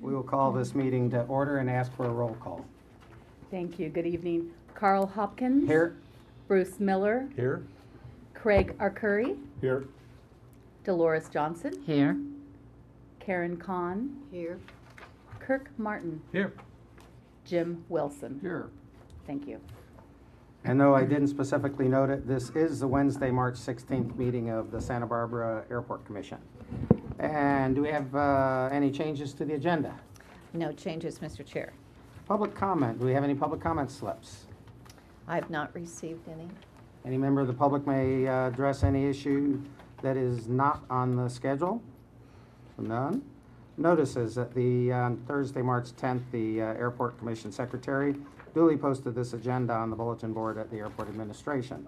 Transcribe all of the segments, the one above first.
We will call this meeting to order and ask for a roll call. Thank you. Good evening. Carl Hopkins. Here. Bruce Miller. Here. Craig Arcuri. Here. Dolores Johnson. Here. Karen Kahn. Here. Kirk Martin. Here. Jim Wilson. Here. Thank you. And though I didn't specifically note it, this is the Wednesday, March 16th meeting of the Santa Barbara Airport Commission. And do we have any changes to the agenda? No changes, Mr. Chair. Public comment. Do we have any public comment slips? I have not received any. Any member of the public may address any issue that is not on the schedule. None. Notices that on Thursday, March 10th, the Airport Commission Secretary duly posted this agenda on the bulletin board at the Airport Administration.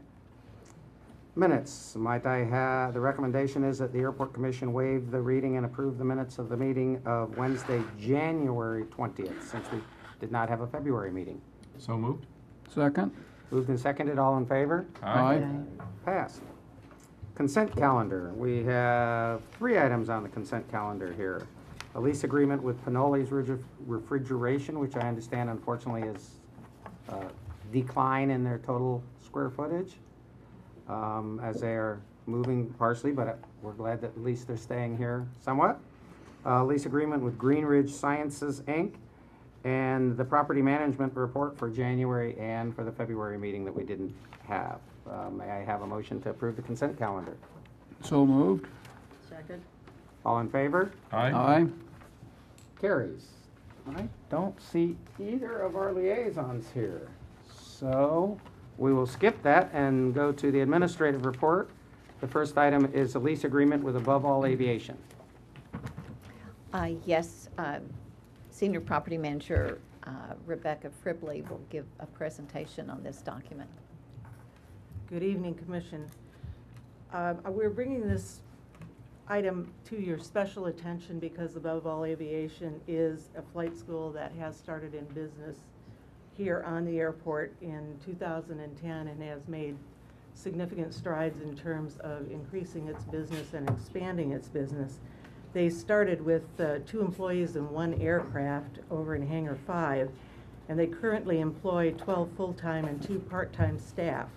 Minutes. Might I have, the recommendation is that the Airport Commission waive the reading and approve the minutes of the meeting of Wednesday, January 20th, since we did not have a February meeting. So moved. Second. Moved and seconded, all in favor? Aye. Passed. Consent calendar. We have 3 items on the consent calendar here. A lease agreement with Pinoli's Refrigeration, which I understand unfortunately is a decline in their total square footage as they are moving partially, but we're glad that at least they're staying here somewhat. Lease agreement with Green Ridge Sciences, Inc., and the property management report for January and for the February meeting that we didn't have. May I have a motion to approve the consent calendar? So moved. Second. All in favor? Aye. Carries. I don't see either of our liaisons here. So we will skip that and go to the administrative report. The first item is a lease agreement with Above All Aviation. Yes, Senior Property Manager Rebecca Fribley will give a presentation on this document. Good evening, Commission. We're bringing this item to your special attention because Above All Aviation is a flight school that has started in business here on the airport in 2010 and has made significant strides in terms of increasing its business and expanding its business. They started with 2 employees and 1 aircraft over in Hangar 5, and they currently employ 12 full-time and 2 part-time staff.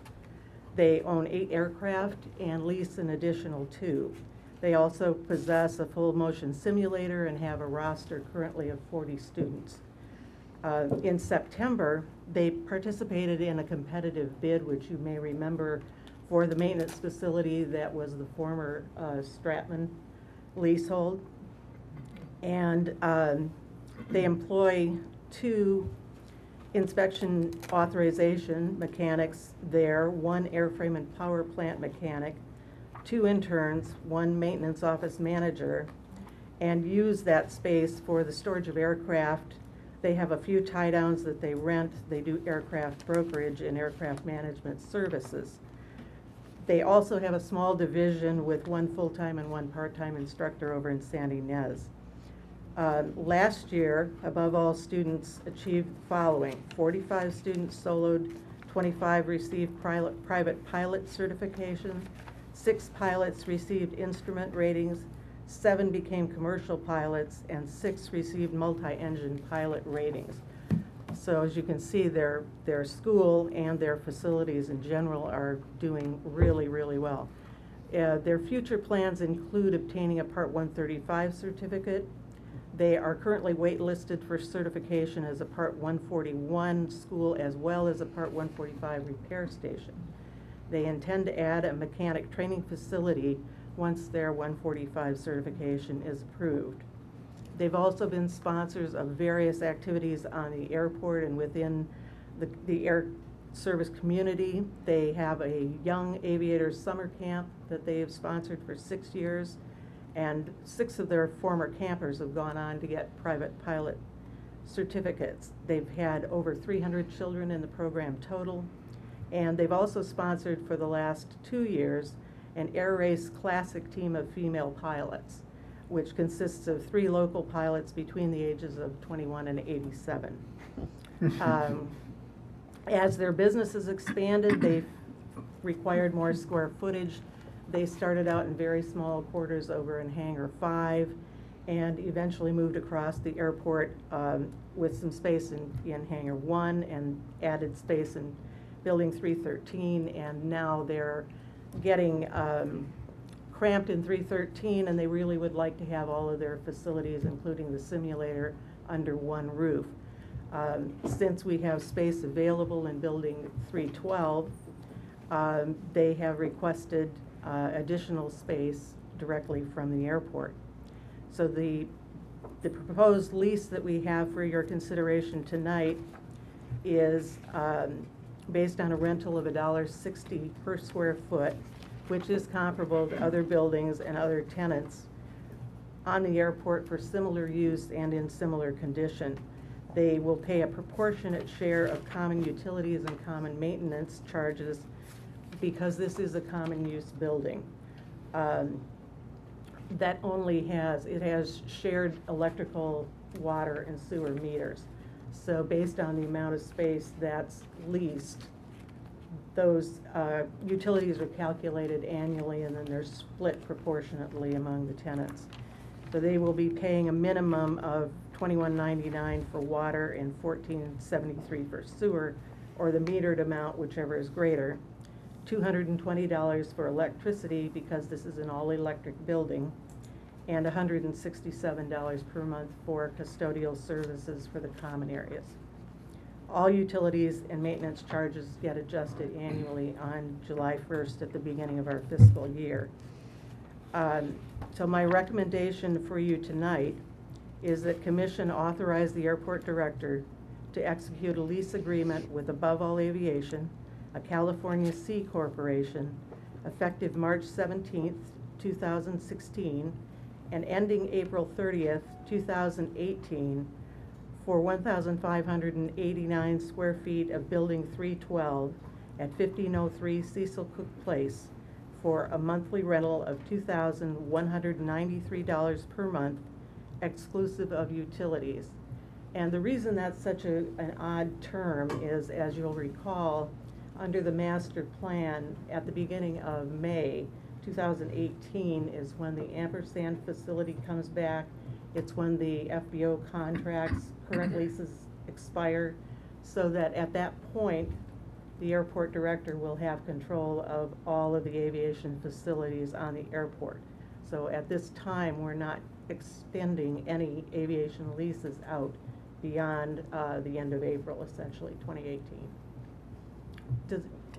They own 8 aircraft and lease an additional 2. They also possess a full motion simulator and have a roster currently of 40 students. In September, they participated in a competitive bid, which you may remember, for the maintenance facility that was the former Stratman leasehold. And they employ 2 inspection authorization mechanics there, 1 airframe and power plant mechanic, 2 interns, 1 maintenance office manager, and use that space for the storage of aircraft. They have a few tie downs that they rent. They do aircraft brokerage and aircraft management services. They also have a small division with 1 full-time and 1 part-time instructor over in San Ynez. Last year, Above All students achieved the following: 45 students soloed, 25 received private pilot certification, 6 pilots received instrument ratings, 7 became commercial pilots, and 6 received multi-engine pilot ratings. So as you can see, their school and their facilities in general are doing really, really well. Their future plans include obtaining a Part 135 certificate. They are currently waitlisted for certification as a Part 141 school as well as a Part 145 repair station. They intend to add a mechanic training facility once their 145 certification is approved. They've also been sponsors of various activities on the airport and within the air service community. They have a young aviators summer camp that they have sponsored for 6 years, and 6 of their former campers have gone on to get private pilot certificates. They've had over 300 children in the program total, and they've also sponsored for the last 2 years an Air Race Classic team of female pilots, which consists of 3 local pilots between the ages of 21 and 87. As their business has expanded, they've required more square footage. They started out in very small quarters over in Hangar 5, and eventually moved across the airport with some space in Hangar 1 and added space in Building 313, and now they're getting cramped in 313, and they really would like to have all of their facilities, including the simulator, under one roof. Since we have space available in Building 312, they have requested additional space directly from the airport. So the proposed lease that we have for your consideration tonight is based on a rental of $1.60 per square foot, which is comparable to other buildings and other tenants on the airport for similar use and in similar condition. They will pay a proportionate share of common utilities and common maintenance charges because this is a common use building. That only has shared electrical, water, and sewer meters. So based on the amount of space that's leased, those utilities are calculated annually, and then they're split proportionately among the tenants. So they will be paying a minimum of $21.99 for water and $14.73 for sewer, or the metered amount, whichever is greater. $220 for electricity, because this is an all-electric building, and $167 per month for custodial services for the common areas. All utilities and maintenance charges get adjusted annually on July 1st at the beginning of our fiscal year. So my recommendation for you tonight is that Commission authorize the airport director to execute a lease agreement with Above All Aviation, a California C Corporation, effective March 17th, 2016, and ending April 30th, 2018, for 1,589 square feet of Building 312 at 1503 Cecil Cook Place for a monthly rental of $2,193 per month, exclusive of utilities. And the reason that's such an odd term is, as you'll recall, under the master plan at the beginning of May 2018 is when the Ampersand facility comes back. It's when the FBO contracts, current leases expire, so that at that point, the airport director will have control of all of the aviation facilities on the airport. So at this time, we're not extending any aviation leases out beyond the end of April, essentially, 2018.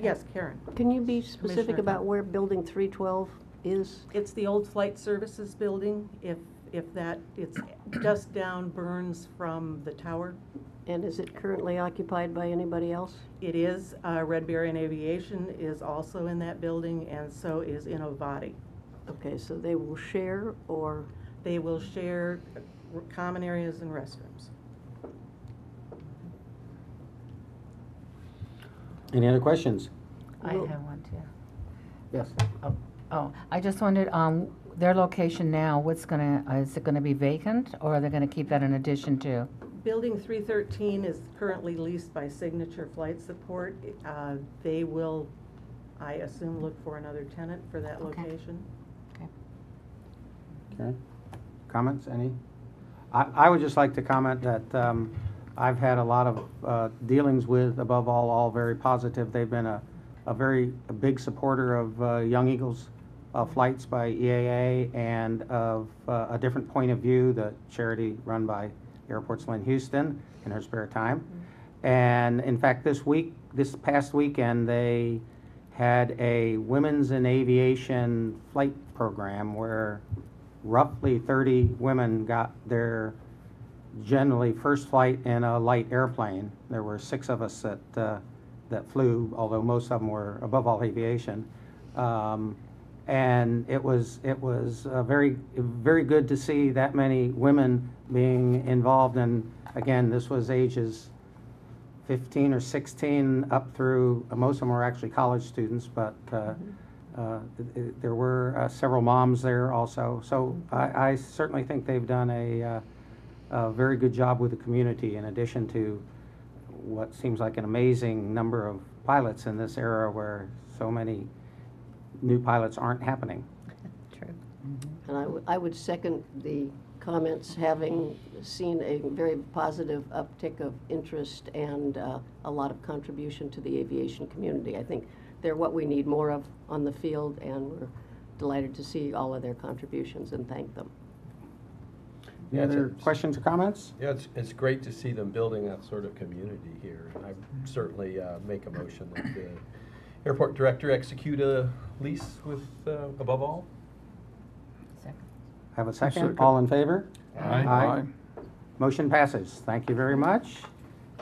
Yes, Karen? Can you be specific Commissioner. about where Building 312 is? It's the old flight services building, it's just down Burns from the tower. And is it currently occupied by anybody else? It is, Red Baron Aviation is also in that building, and so is Innovati. Okay, so they will share, or? They will share common areas and restrooms. Any other questions? I Well- have one too. Yes. Oh, I just wondered, their location now, is it gonna be vacant, or are they gonna keep that in addition to? Building 313 is currently leased by Signature Flight Support. They will, I assume, look for another tenant for that Okay. location. Okay. Comments, any? I would just like to comment that I've had a lot of dealings with Above All very positive. They've been a big supporter of Young Eagles flights by EAA and of a different point of view, the charity run by Airports Lynn Houston in her spare time. And in fact, this past weekend, they had a Women's in Aviation flight program where roughly 30 women got their generally first flight in a light airplane. There were 6 of us that flew, although most of them were Above All Aviation. And it was very, very good to see that many women being involved. And again, this was ages 15 or 16 up through, most of them were actually college students, but there were several moms there also. So I certainly think they've done a very good job with the community, in addition to what seems like an amazing number of pilots in this era where so many new pilots aren't happening. True. And I would second the comments, having seen a very positive uptick of interest and a lot of contribution to the aviation community. I think they're what we need more of on the field, and we're delighted to see all of their contributions and thank them. Any other questions or comments? Yeah, it's great to see them building that sort of community here. And I certainly make a motion that the airport director execute a lease with Above All. Have a second? Second. All in favor? Aye. Motion passes. Thank you very much.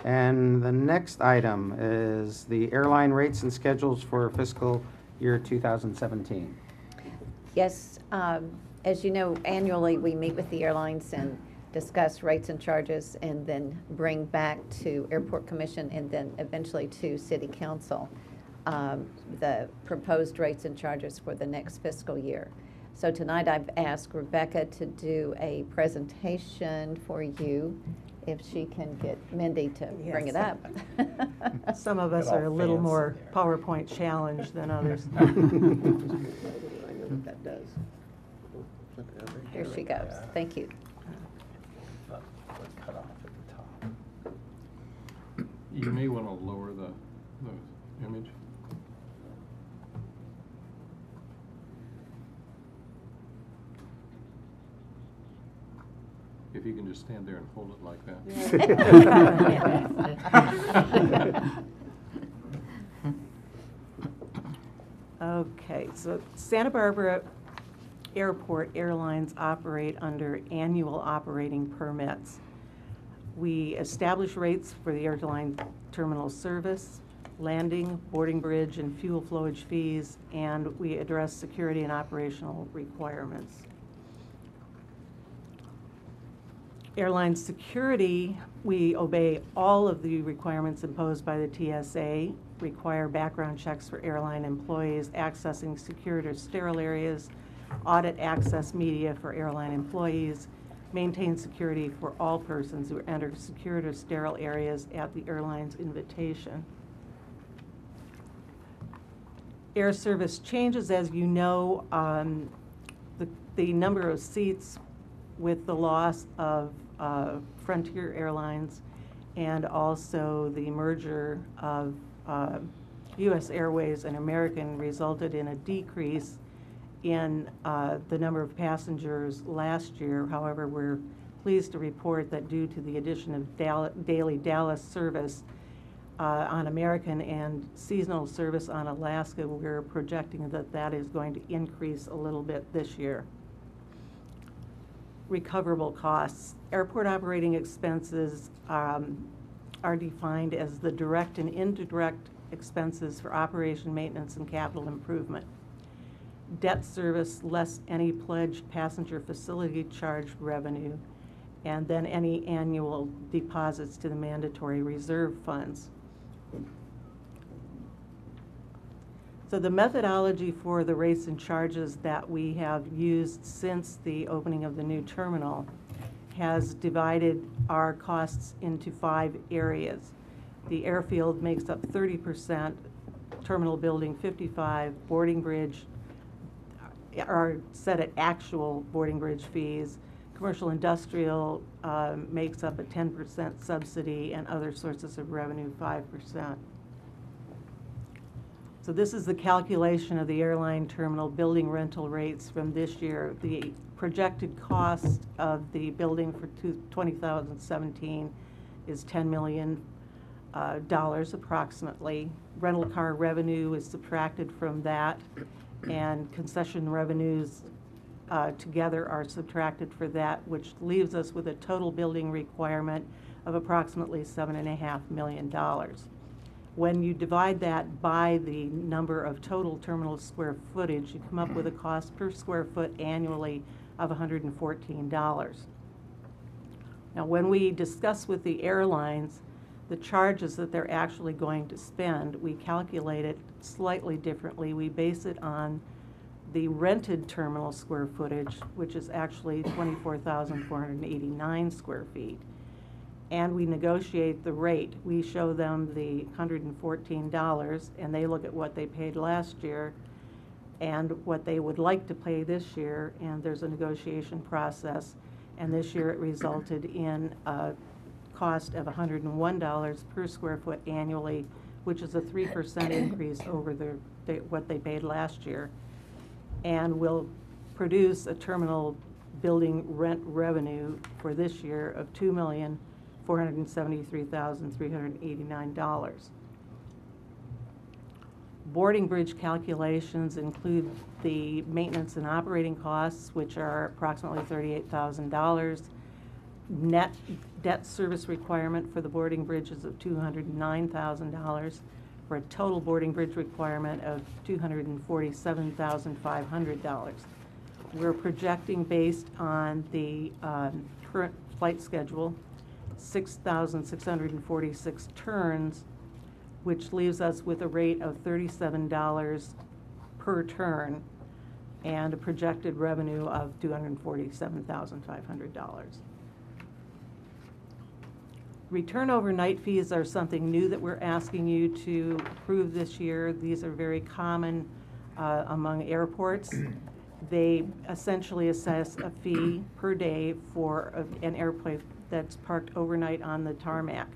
And the next item is the airline rates and schedules for fiscal year 2017. Yes, as you know, annually, we meet with the airlines and discuss rates and charges, and then bring back to Airport Commission and then eventually to City Council the proposed rates and charges for the next fiscal year. So tonight I've asked Rebecca to do a presentation for you, if she can get Mindy to bring it up. Some of us Get all are a little fancy more there. PowerPoint challenged than others. I know what that does. Flip it over Here she like goes. Thank you. Cut off at the top. You may want to lower the image. If you can just stand there and hold it like that. Okay, so Santa Barbara Airport airlines operate under annual operating permits. We establish rates for the airline terminal service, landing, boarding bridge, and fuel flowage fees, and we address security and operational requirements. Airline security, we obey all of the requirements imposed by the TSA, require background checks for airline employees accessing secured or sterile areas, audit access media for airline employees, maintain security for all persons who enter secured or sterile areas at the airline's invitation. Air service changes, as you know, the number of seats with the loss of Frontier Airlines and also the merger of U.S. Airways and American resulted in a decrease in the number of passengers last year. However, we're pleased to report that due to the addition of daily Dallas service on American and seasonal service on Alaska, we're projecting that that is going to increase a little bit this year. Recoverable costs. Airport operating expenses are defined as the direct and indirect expenses for operation, maintenance, and capital improvement. Debt service less any pledged passenger facility charge revenue, and then any annual deposits to the mandatory reserve funds. So the methodology for the rates and charges that we have used since the opening of the new terminal has divided our costs into 5 areas. The airfield makes up 30%, terminal building 55%, boarding bridge are set at actual boarding bridge fees. Commercial industrial makes up a 10% subsidy, and other sources of revenue 5%. So this is the calculation of the airline terminal building rental rates from this year. The projected cost of the building for 2017 is $10 million approximately. Rental car revenue is subtracted from that, and concession revenues together are subtracted for that, which leaves us with a total building requirement of approximately $7.5 million. When you divide that by the number of total terminal square footage, you come up with a cost per square foot annually of $114. Now, when we discuss with the airlines the charges that they're actually going to spend, we calculate it slightly differently. We base it on the rented terminal square footage, which is actually 24,489 square feet. And we negotiate the rate. We show them the $114, and they look at what they paid last year and what they would like to pay this year, and there's a negotiation process. and this year it resulted in a cost of $101 per square foot annually, which is a 3% increase over what they paid last year, and will produce a terminal building rent revenue for this year of $2,473,389. Boarding bridge calculations include the maintenance and operating costs, which are approximately $38,000. Net debt service requirement for the boarding bridges of $209,000, for a total boarding bridge requirement of $247,500. We're projecting, based on the current flight schedule, 6,646 turns, which leaves us with a rate of $37 per turn and a projected revenue of $247,500. Return overnight fees are something new that we're asking you to approve this year. These are very common among airports. They essentially assess a fee per day for an airplane that's parked overnight on the tarmac.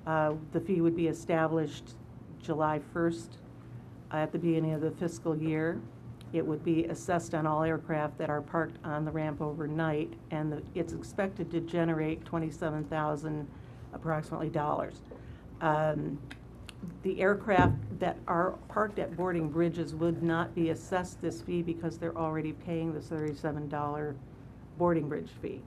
The fee would be established July 1st at the beginning of the fiscal year. It would be assessed on all aircraft that are parked on the ramp overnight, and it's expected to generate $27,000 approximately dollars. The aircraft that are parked at boarding bridges would not be assessed this fee because they're already paying the $37 boarding bridge fee.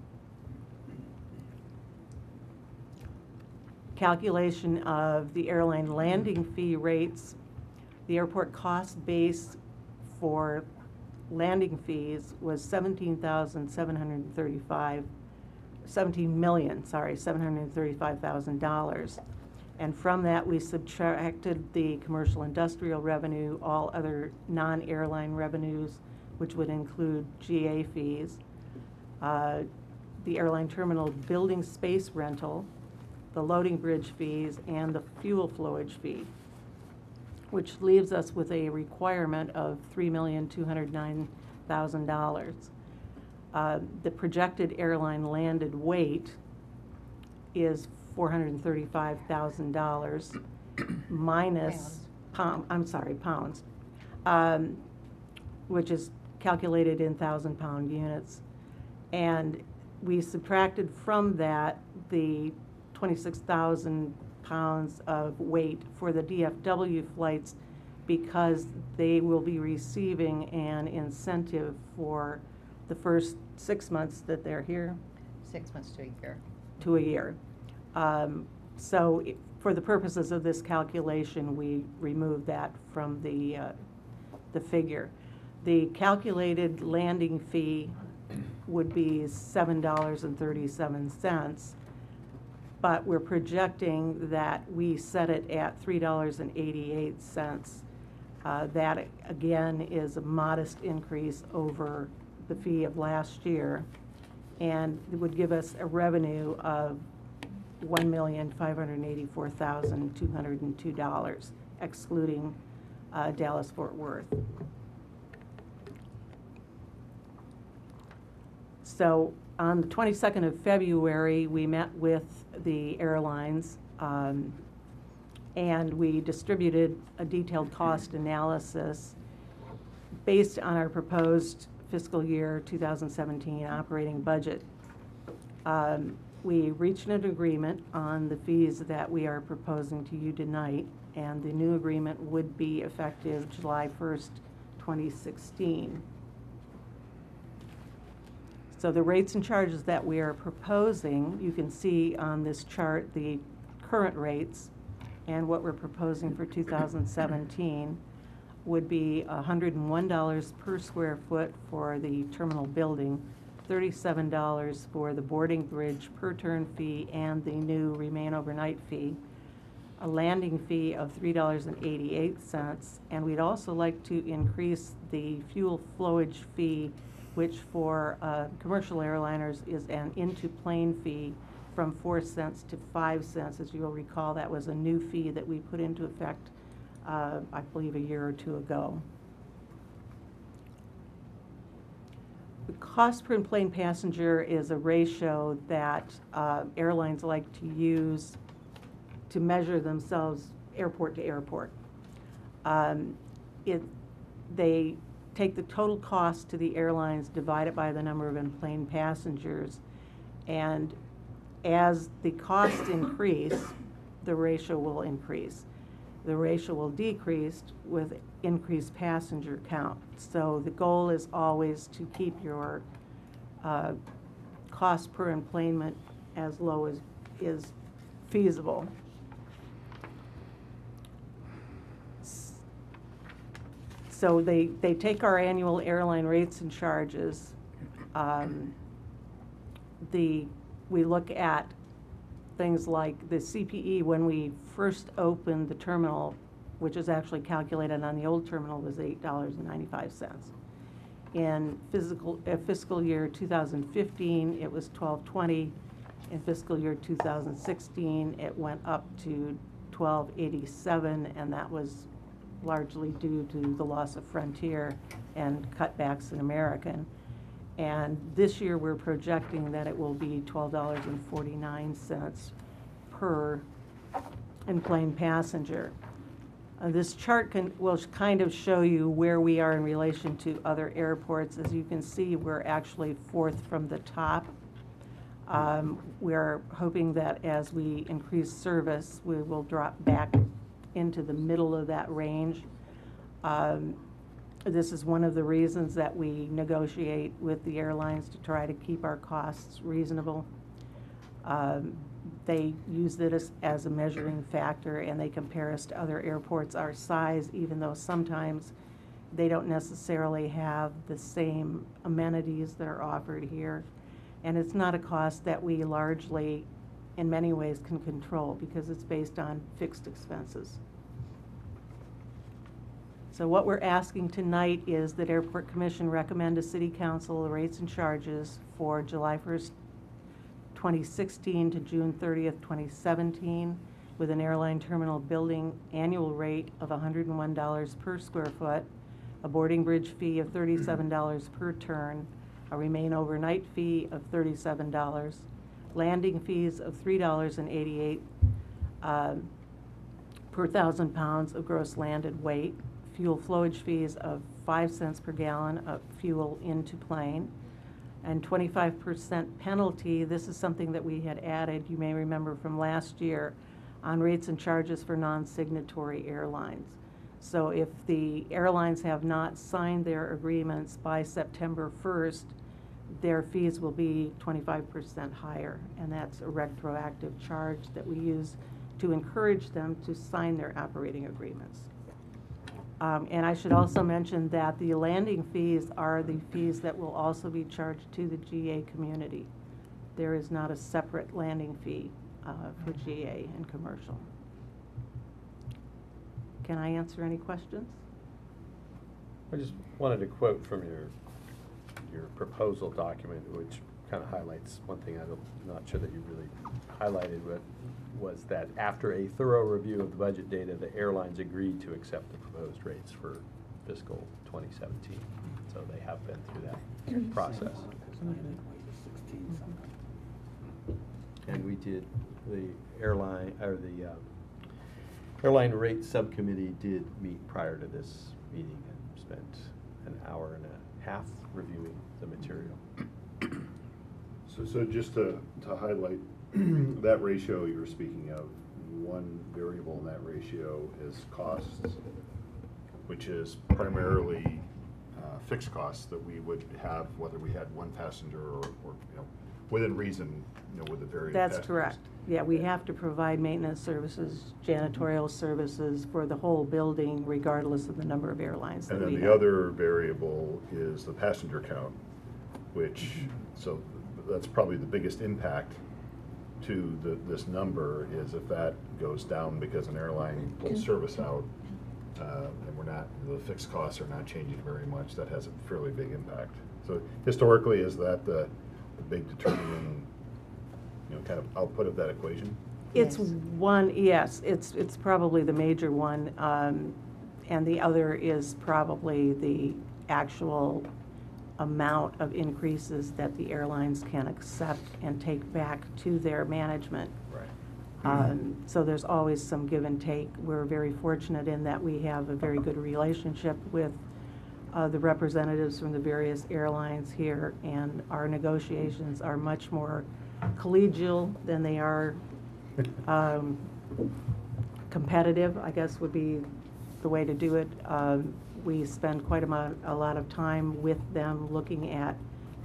Calculation of the airline landing fee rates. The airport cost base for landing fees was $17,735,000. And from that, we subtracted the commercial industrial revenue, all other non-airline revenues, which would include GA fees, the airline terminal building space rental, the loading bridge fees, and the fuel flowage fee, which leaves us with a requirement of $3,209,000. The projected airline landed weight is $435,000 minus pounds, which is calculated in 1,000-pound units. And we subtracted from that the 26,000 pounds of weight for the DFW flights because they will be receiving an incentive for the first 6 months that they're here. 6 months to a year. To a year. So for the purposes of this calculation, we remove that from the figure. The calculated landing fee would be $7.37, but we're projecting that we set it at $3.88. That again is a modest increase over the fee of last year, and it would give us a revenue of $1,584,202, excluding Dallas-Fort Worth. So on the 22nd of February, we met with the airlines and we distributed a detailed cost analysis based on our proposed fiscal year 2017 operating budget. We reached an agreement on the fees that we are proposing to you tonight, and the new agreement would be effective July 1st, 2016. So the rates and charges that we are proposing, you can see on this chart the current rates, and what we're proposing for 2017 would be $101 per square foot for the terminal building, $37 for the boarding bridge per turn fee and the new remain overnight fee, a landing fee of $3.88, and we'd also like to increase the fuel flowage fee, which for commercial airliners is an into-plane fee from 4 cents to 5 cents. As you'll recall, that was a new fee that we put into effect, I believe, a year or two ago. The cost per enplaned passenger is a ratio that airlines like to use to measure themselves airport to airport. They take the total cost to the airlines, divide it by the number of enplaned passengers, and as the costs increase, the ratio will increase. The ratio will decrease with increased passenger count. So the goal is always to keep your cost per enplanement as low as is feasible. So they take our annual airline rates and charges. We look at things like the CPE. When we first opened the terminal, which is actually calculated on the old terminal, was $8.95. In fiscal year 2015, it was $12.20. In fiscal year 2016, it went up to $12.87, and that was largely due to the loss of Frontier and cutbacks in American. And this year we're projecting that it will be $12.49 per enplaned passenger. This chart will kind of show you where we are in relation to other airports. As you can see, we're actually fourth from the top. We're hoping that as we increase service, we will drop back into the middle of that range. This is one of the reasons that we negotiate with the airlines to try to keep our costs reasonable. They use this as a measuring factor, and they compare us to other airports our size, even though sometimes they don't necessarily have the same amenities that are offered here. And it's not a cost that we largely, in many ways, can control because it's based on fixed expenses. So what we're asking tonight is that Airport Commission recommend to City Council the rates and charges for July 1st, 2016 to June 30th, 2017, with an airline terminal building annual rate of $101 per square foot, a boarding bridge fee of $37 per turn, a remain overnight fee of $37, landing fees of $3.88 per 1,000 pounds of gross landed weight, fuel flowage fees of 5 cents per gallon of fuel into plane, and 25% penalty. This is something that we had added, you may remember from last year, on rates and charges for non-signatory airlines. So if the airlines have not signed their agreements by September 1st, their fees will be 25% higher, and that's a retroactive charge that we use to encourage them to sign their operating agreements. And I should also mention that the landing fees are the fees that will also be charged to the GA community. There is not a separate landing fee for GA and commercial. Can I answer any questions? I just wanted to quote from your proposal document, which kind of highlights one thing I'm not sure that you really highlighted, but was that after a thorough review of the budget data, the airlines agreed to accept the proposed rates for fiscal 2017. So they have been through that process. And we did, the airline rate subcommittee did meet prior to this meeting and spent an hour and a half reviewing the material. So just to highlight that ratio you were speaking of, one variable in that ratio is costs, which is primarily fixed costs that we would have whether we had one passenger or within reason, with the various That's passengers. correct. Yeah, we have to provide maintenance services, janitorial services for the whole building, regardless of the number of airlines that And we then have. the other variable is the passenger count, which, so that's probably the biggest impact to this number is if that goes down because an airline pulls service out, and the fixed costs are not changing very much, that has a fairly big impact. So historically, is that the big determining, kind of output of that equation? It's Yes. one, yes, it's probably the major one, and the other is probably the actual amount of increases that the airlines can accept and take back to their management. Right. So there's always some give and take. We're very fortunate in that we have a very good relationship with the representatives from the various airlines here, and our negotiations are much more collegial than they are competitive, I guess would be the way to do it. We spend quite a lot of time with them looking at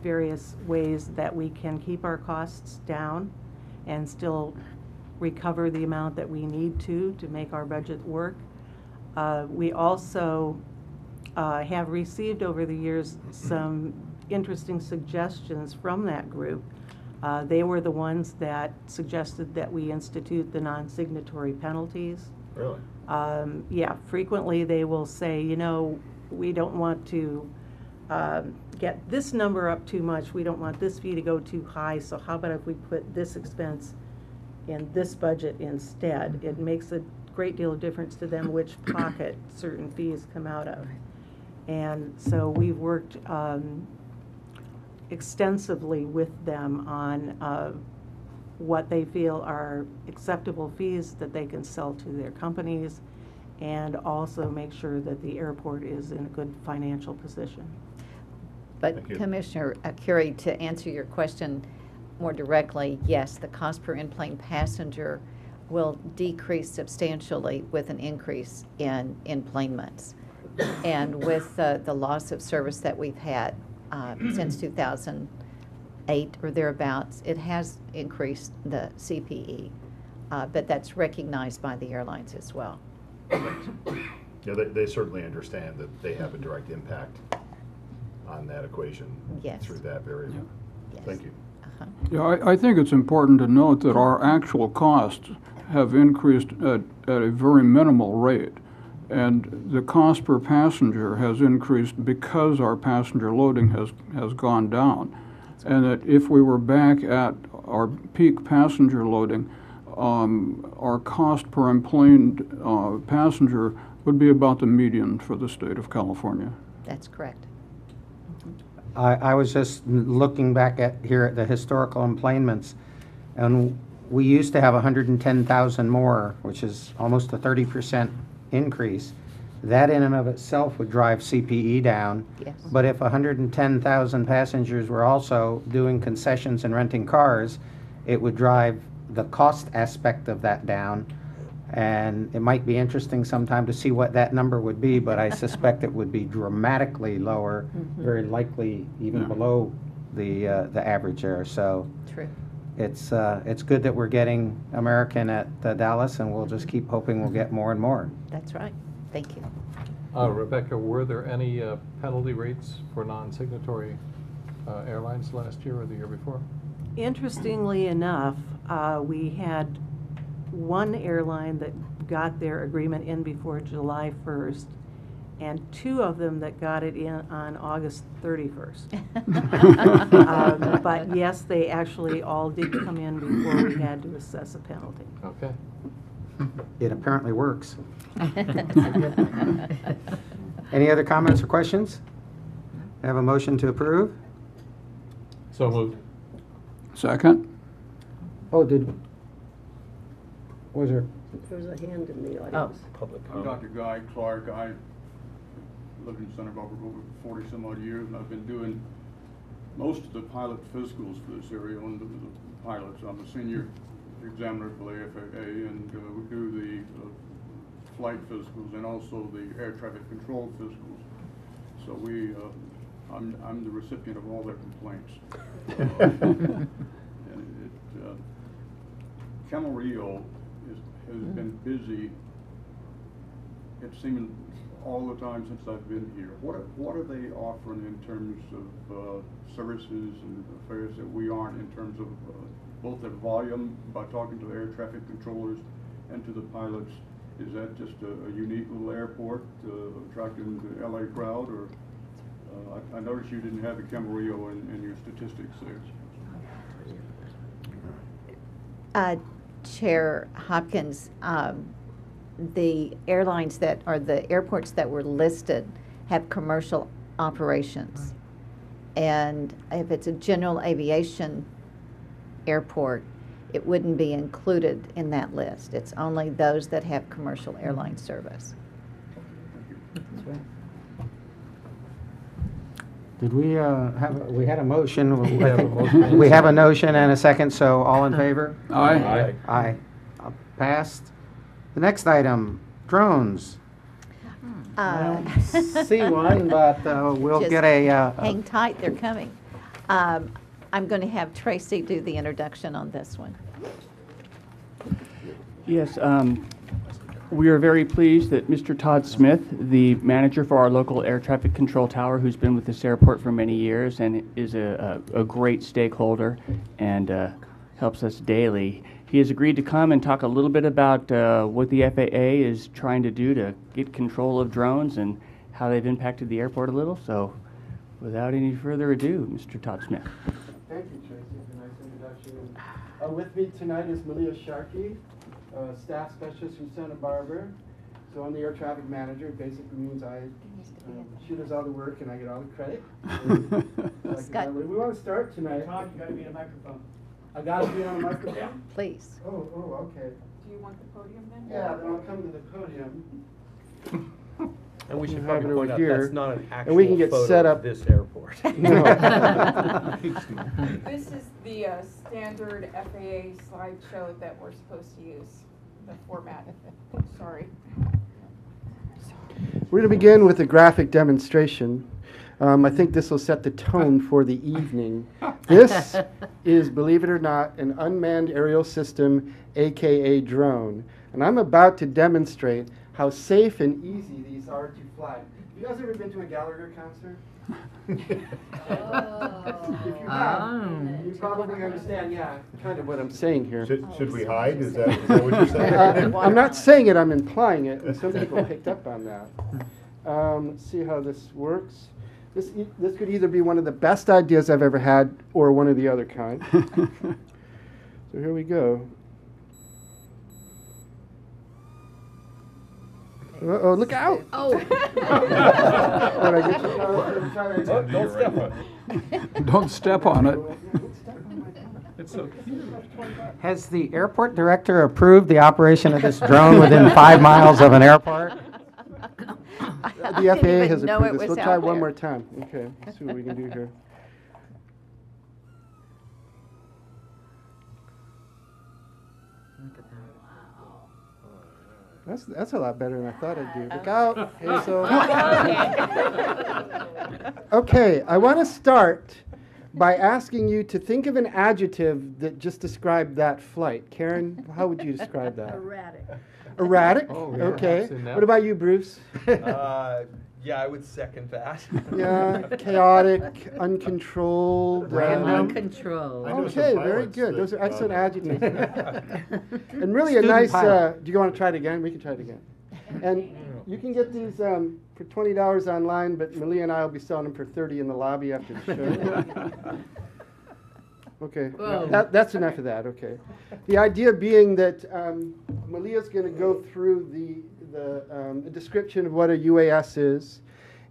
various ways that we can keep our costs down and still recover the amount that we need to make our budget work. We also have received over the years some interesting suggestions from that group. They were the ones that suggested that we institute the non-signatory penalties. Really? Yeah, frequently they will say, you know, we don't want to get this number up too much. We don't want this fee to go too high. So how about if we put this expense in this budget instead? It makes a great deal of difference to them which pocket certain fees come out of. And so we've worked extensively with them on what they feel are acceptable fees that they can sell to their companies, and also make sure that the airport is in a good financial position. But Thank you. Commissioner Curie, to answer your question more directly, yes, the cost per in-plane passenger will decrease substantially with an increase in enplanements. And with the loss of service that we've had since 2008 or thereabouts, it has increased the CPE, but that's recognized by the airlines as well. Yeah, they certainly understand that they have a direct impact on that equation. Yes. Through that variable. Yes. Thank you. Uh-huh. Yeah, I think it's important to note that our actual costs have increased at a very minimal rate. And the cost per passenger has increased because our passenger loading has gone down. And that if we were back at our peak passenger loading, our cost per enplaned passenger would be about the median for the state of California. That's correct. I was just looking back at the historical enplanements, and we used to have 110,000 more, which is almost a 30% increase. That in and of itself would drive CPE down. Yes. But if 110,000 passengers were also doing concessions and renting cars, it would drive the cost aspect of that down. And it might be interesting sometime to see what that number would be, but I suspect it would be dramatically lower, very likely even below the average there. So True. it's good that we're getting American at Dallas, and we'll just keep hoping we'll get more and more. That's right. Thank you. Rebecca, were there any penalty rates for non-signatory airlines last year or the year before? Interestingly enough, we had one airline that got their agreement in before July 1st, and two of them that got it in on August 31st. But yes, they actually all did come in before we had to assess a penalty. Okay. It apparently works. Any other comments or questions? Have a motion to approve? So moved. Second? Oh, was there? There's a hand in the Oh. audience. Public I'm comment. Dr. Guy Clark. I lived in Santa Barbara for over 40 some odd years, and I've been doing most of the pilot physicals for this area on the pilots. I'm a senior examiner for the FAA, and we do the flight physicals and also the air traffic control physicals. So I'm the recipient of all their complaints. And Camarillo has been busy, it seems, all the time since I've been here. What are they offering in terms of services and affairs that we aren't, in terms of both their volume by talking to the air traffic controllers and to the pilots? Is that just a unique little airport attracting the LA crowd, or I noticed you didn't have the Camarillo in your statistics there. Chair Hopkins, the airlines that, or the airports that were listed have commercial operations. And if it's a general aviation airport, it wouldn't be included in that list. It's only those that have commercial airline service. Did we we had a motion. We have a motion. We have a motion and a second, so all in favor? Aye. Aye. Passed. The next item, drones. I don't see one, but we'll Just get a. Hang tight, they're coming. I'm going to have Tracy do the introduction on this one. Yes, we are very pleased that Mr. Todd Smith, the manager for our local air traffic control tower, who's been with this airport for many years and is a great stakeholder and helps us daily, he has agreed to come and talk a little bit about what the FAA is trying to do to get control of drones and how they've impacted the airport a little. So without any further ado, Mr. Todd Smith. Thank you, Tracy, for a nice introduction. With me tonight is Malia Sharkey, staff specialist from Santa Barbara. So I'm the air traffic manager. It basically means I she does all the work and I get all the credit. Scott. We want to start tonight. Todd, you got to be on a microphone. I got to be on a microphone? Please. Oh, okay. Do you want the podium then? Yeah, then I'll come to the podium. And we should have probably it point over out, here, that's not an and actual we can get photo set of up. this airport. No. This is the standard FAA slideshow that we're supposed to use, the format. Sorry. We're going to begin with a graphic demonstration. I think this will set the tone for the evening. This is, believe it or not, an unmanned aerial system, aka drone. And I'm about to demonstrate how safe and easy these are to fly. Have you guys ever been to a Gallagher concert? If you have, you probably understand, kind of what I'm saying here. Should we hide? Is that what you're saying? I'm not saying it, I'm implying it, and some people picked up on that. Let's see how this works. This could either be one of the best ideas I've ever had or one of the other kind. So here we go. Uh-oh, look out! Oh. Don't step on it. Don't step on it. It's so cute. Has the airport director approved the operation of this drone within 5 miles of an airport? The FAA has know approved it this. was We'll try out one there. more time. Okay, let's see what we can do here. That's a lot better than I thought I'd do. Look out, Hazel. Okay, I want to start by asking you to think of an adjective that just described that flight. Karen, how would you describe that? Erratic. Erratic? Oh, yeah, Okay. I've seen that. What about you, Bruce? Yeah, I would second that. Yeah, chaotic, uncontrolled. Uncontrolled. I know some Okay, very pilots good. that, Those are excellent adjectives. yeah. And really a Student nice, pilot. do you want to try it again? We can try it again. And you can get these for $20 online, but Malia and I will be selling them for $30 in the lobby after the show. Okay, that's enough of that, okay. The idea being that Malia's going to go through the description of what a UAS is,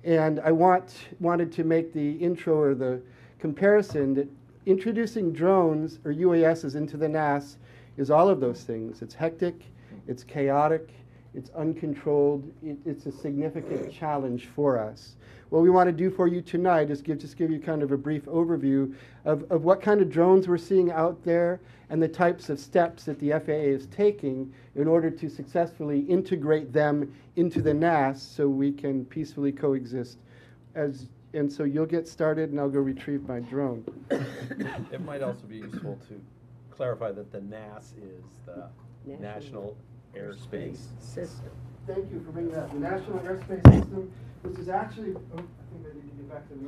and I wanted to make the intro or the comparison that introducing drones or UASs into the NAS is all of those things. It's hectic, it's chaotic, it's uncontrolled, it's a significant challenge for us. What we want to do for you tonight is just give you kind of a brief overview of what kind of drones we're seeing out there and the types of steps that the FAA is taking in order to successfully integrate them into the NAS so we can peacefully coexist. And so you'll get started and I'll go retrieve my drone. It might also be useful to clarify that the NAS is the National Airspace System. Thank you for bringing that. The National Airspace System, which is actually, I think I need to get back to the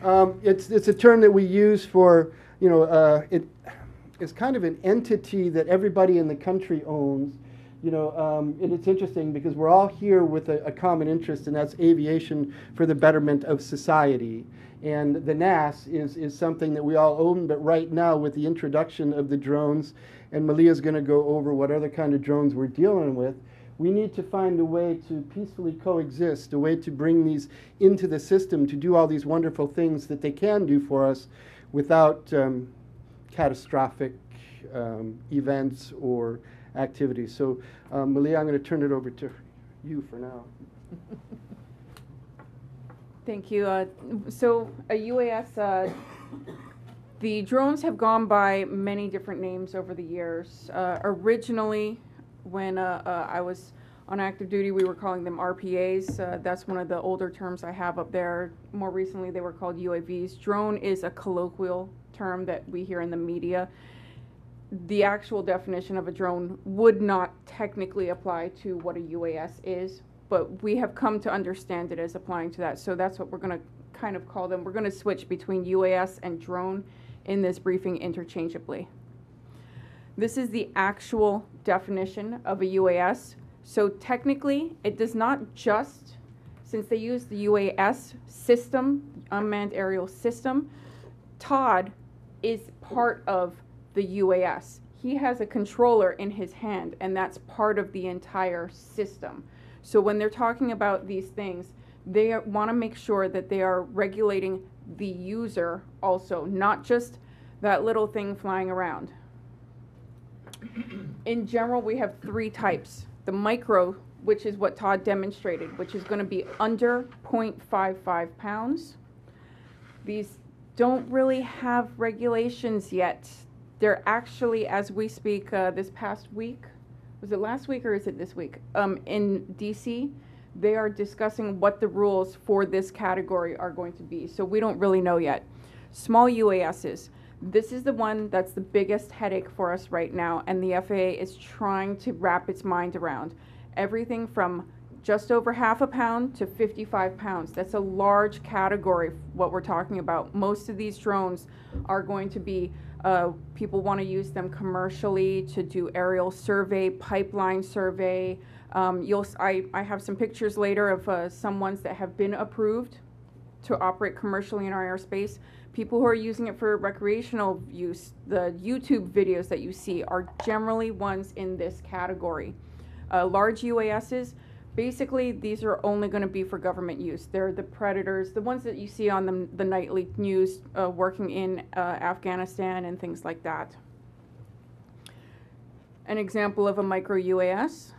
microphone. It's a term that we use for, it's kind of an entity that everybody in the country owns. And it's interesting because we're all here with a common interest, and that's aviation for the betterment of society. And the NAS is something that we all own, but right now with the introduction of the drones, and Malia's going to go over what other kind of drones we're dealing with, we need to find a way to peacefully coexist, a way to bring these into the system to do all these wonderful things that they can do for us without catastrophic events or activities. So, Malia, I'm going to turn it over to you for now. Thank you. So a UAS, the drones have gone by many different names over the years. Originally, when I was on active duty, we were calling them RPAs. That's one of the older terms I have up there. More recently, they were called UAVs. Drone is a colloquial term that we hear in the media. The actual definition of a drone would not technically apply to what a UAS is, but we have come to understand it as applying to that. So that's what we're going to kind of call them. We're going to switch between UAS and drone in this briefing interchangeably. This is the actual definition of a UAS. So technically, it does not just, since they use the UAS system, unmanned aerial system, Todd is part of the UAS. He has a controller in his hand, and that's part of the entire system. So when they're talking about these things, they want to make sure that they are regulating the user also, not just that little thing flying around. In general, we have three types. The micro, which is what Todd demonstrated, which is going to be under 0.55 pounds. These don't really have regulations yet. They're actually, as we speak, this past week, was it last week or is it this week? In DC, they are discussing what the rules for this category are going to be. So we don't really know yet. Small UASs. This is the one that's the biggest headache for us right now, and the FAA is trying to wrap its mind around. Everything from just over half a pound to 55 pounds. That's a large category, what we're talking about. Most of these drones are going to be, people want to use them commercially to do aerial survey, pipeline survey. I have some pictures later of some ones that have been approved to operate commercially in our airspace. People who are using it for recreational use, the YouTube videos that you see are generally ones in this category. Large UASs, basically these are only going to be for government use. They're the Predators, the ones that you see on the nightly news working in Afghanistan and things like that. An example of a micro UAS.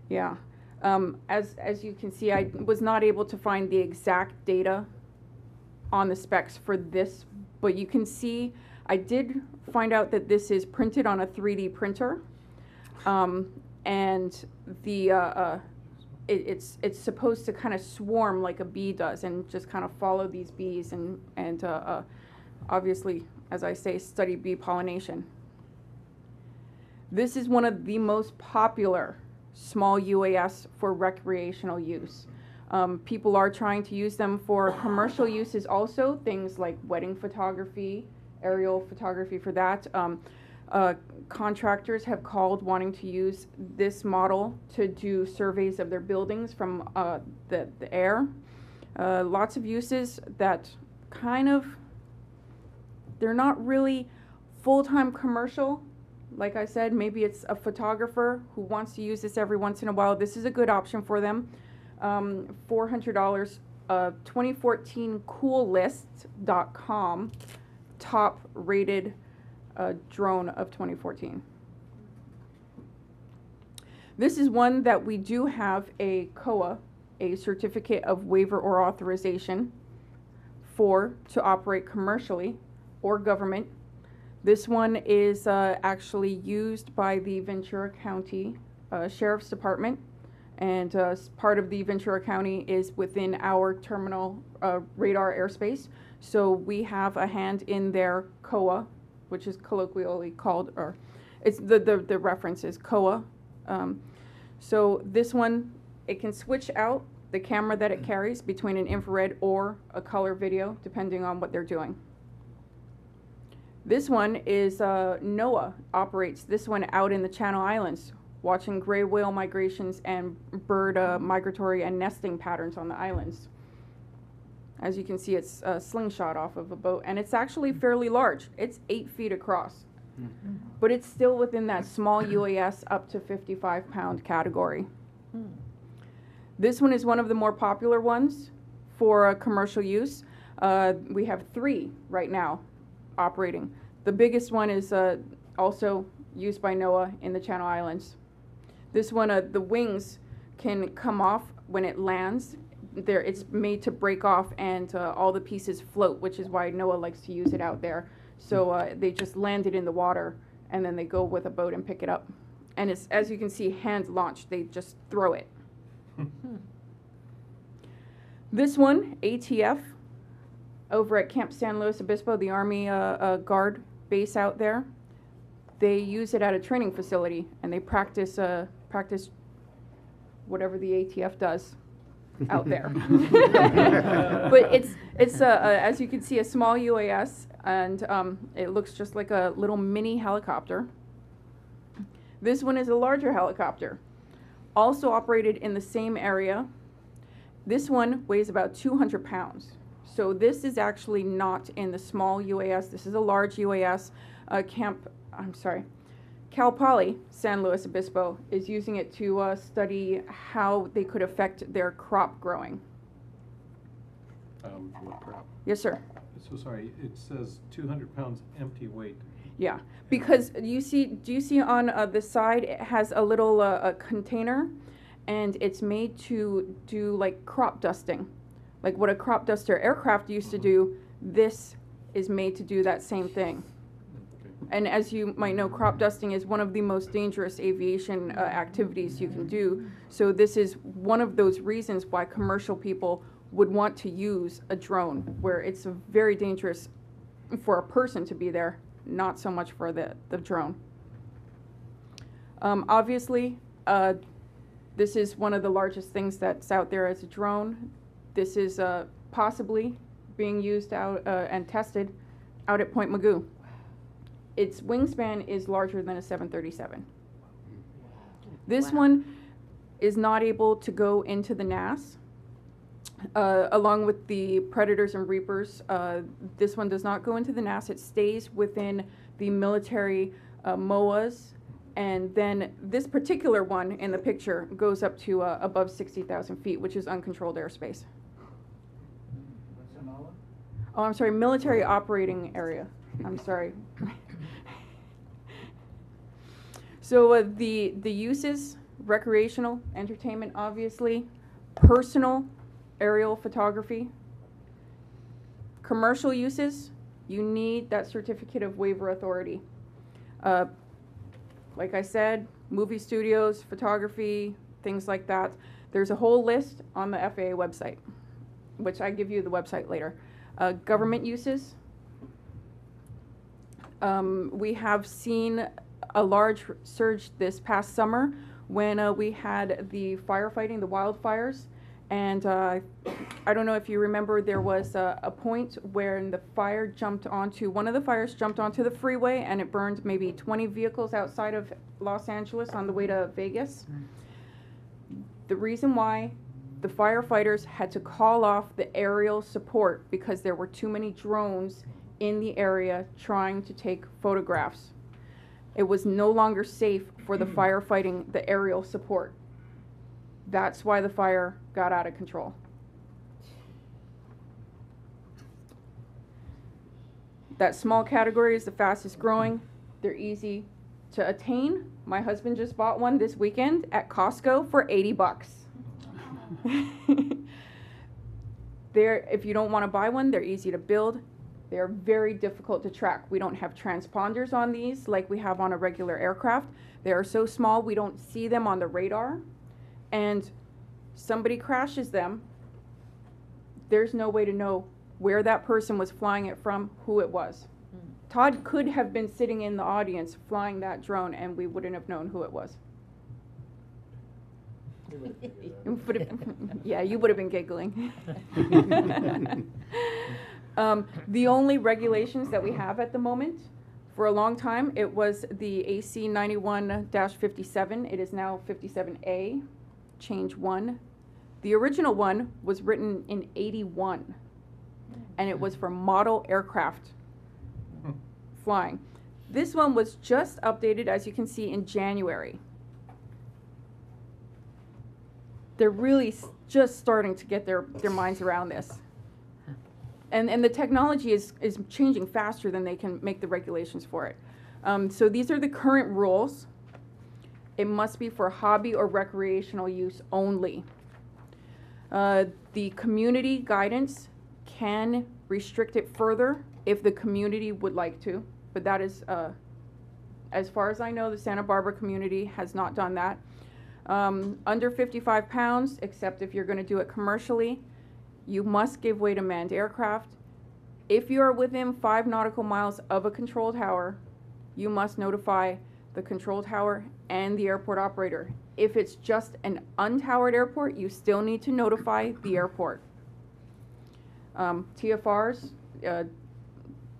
Yeah. As you can see, I was not able to find the exact data on the specs for this, but you can see I did find out that this is printed on a 3D printer, and the it's supposed to kind of swarm like a bee does and just kind of follow these bees and obviously, as I say, study bee pollination. This is one of the most popular small UAS for recreational use. People are trying to use them for commercial uses also, things like wedding photography, aerial photography for that. Contractors have called wanting to use this model to do surveys of their buildings from the air. Lots of uses that kind of, they're not really full-time commercial. Like I said, maybe it's a photographer who wants to use this every once in a while. This is a good option for them. $400, 2014 coollist.com, top rated drone of 2014. This is one that we do have a COA, a certificate of waiver or authorization for to operate commercially or government. This one is actually used by the Ventura County Sheriff's Department, and part of the Ventura County is within our terminal radar airspace. So we have a hand in their COA, which is colloquially called, or it's the reference is COA. So this one, it can switch out the camera that it carries between an infrared or a color video, depending on what they're doing. This one is NOAA operates this one out in the Channel Islands, watching gray whale migrations and bird migratory and nesting patterns on the islands. As you can see, it's a slingshot off of a boat, and it's actually fairly large. It's 8 feet across. But it's still within that small UAS up to 55-pound category. This one is one of the more popular ones for commercial use. We have 3 right now operating. The biggest one is also used by NOAA in the Channel Islands. This one, the wings can come off when it lands. It's made to break off and all the pieces float, which is why NOAA likes to use it out there. So they just land it in the water and then they go with a boat and pick it up. And it's, as you can see, hand launched. They just throw it. This one, ATF, over at Camp San Luis Obispo, the Army Guard base out there. They use it at a training facility and they practice whatever the ATF does out there. But it's as you can see, a small UAS, and it looks just like a little mini helicopter. This one is a larger helicopter, also operated in the same area. This one weighs about 200 pounds. So this is actually not in the small UAS. This is a large UAS. Cal Poly San Luis Obispo is using it to study how they could affect their crop growing. What crop? Yes, sir. So sorry, it says 200 pounds empty weight. Yeah, because do you see on the side it has a little a container, and it's made to do like crop dusting, like what a crop duster aircraft used to do. This is made to do that same thing. And as you might know, crop dusting is one of the most dangerous aviation activities you can do. So this is one of those reasons why commercial people would want to use a drone, where it's very dangerous for a person to be there, not so much for the drone. Obviously, this is one of the largest things that's out there as a drone. This is possibly being used out and tested out at Point Mugu. Its wingspan is larger than a 737. This one is not able to go into the NAS. Along with the Predators and Reapers, this one does not go into the NAS. It stays within the military MOAs. And then this particular one in the picture goes up to above 60,000 feet, which is uncontrolled airspace. What's the MOA? Oh, I'm sorry, military operating area. I'm sorry. So the uses, recreational, entertainment, obviously, personal, aerial photography. Commercial uses, you need that certificate of waiver authority. Like I said, movie studios, photography, things like that. There's a whole list on the FAA website, which I give you the website later. Government uses. We have seen a large surge this past summer when we had the firefighting, the wildfires. And I don't know if you remember, there was a point where one of the fires jumped onto the freeway and it burned maybe 20 vehicles outside of Los Angeles on the way to Vegas. The reason why the firefighters had to call off the aerial support because there were too many drones in the area trying to take photographs. It was no longer safe for the firefighting, the aerial support. That's why the fire got out of control. That small category is the fastest growing. They're easy to attain. My husband just bought one this weekend at Costco for $80. If you don't want to buy one, they're easy to build. They're very difficult to track. We don't have transponders on these like we have on a regular aircraft. They are so small we don't see them on the radar. And somebody crashes them, there's no way to know where that person was flying it from, who it was. Todd could have been sitting in the audience flying that drone and we wouldn't have known who it was. Yeah, you would have been giggling. The only regulations that we have at the moment, for a long time, it was the AC 91-57. It is now 57A, change 1. The original one was written in 81, and it was for model aircraft flying. This one was just updated, as you can see, in January. They're really just starting to get their minds around this. And the technology is changing faster than they can make the regulations for it. So these are the current rules. It must be for hobby or recreational use only. The community guidance can restrict it further if the community would like to, but that is, as far as I know, the Santa Barbara community has not done that. Under 55 pounds, except if you're going to do it commercially, you must give way to manned aircraft. If you are within 5 nautical miles of a control tower, you must notify the control tower and the airport operator. If it's just an untowered airport, you still need to notify the airport. TFRs,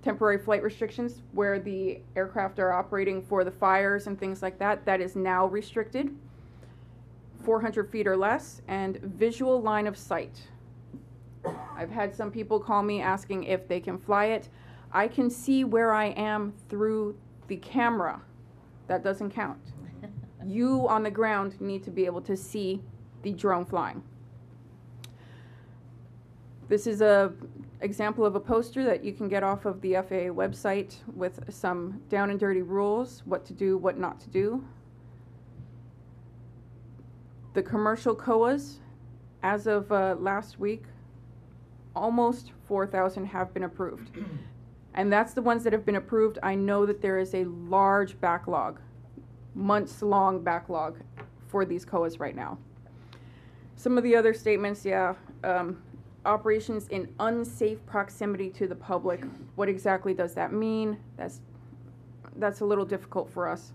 temporary flight restrictions, where the aircraft are operating for the fires and things like that, that is now restricted. 400 feet or less, and visual line of sight. I've had some people call me asking if they can fly it. I can see where I am through the camera. That doesn't count. You on the ground need to be able to see the drone flying. This is an example of a poster that you can get off of the FAA website with some down and dirty rules, what to do, what not to do. The commercial COAs, as of last week, almost 4,000 have been approved. And that's the ones that have been approved. I know that there is a large backlog, months-long backlog for these COAs right now. Some of the other statements, operations in unsafe proximity to the public. What exactly does that mean? That's a little difficult for us.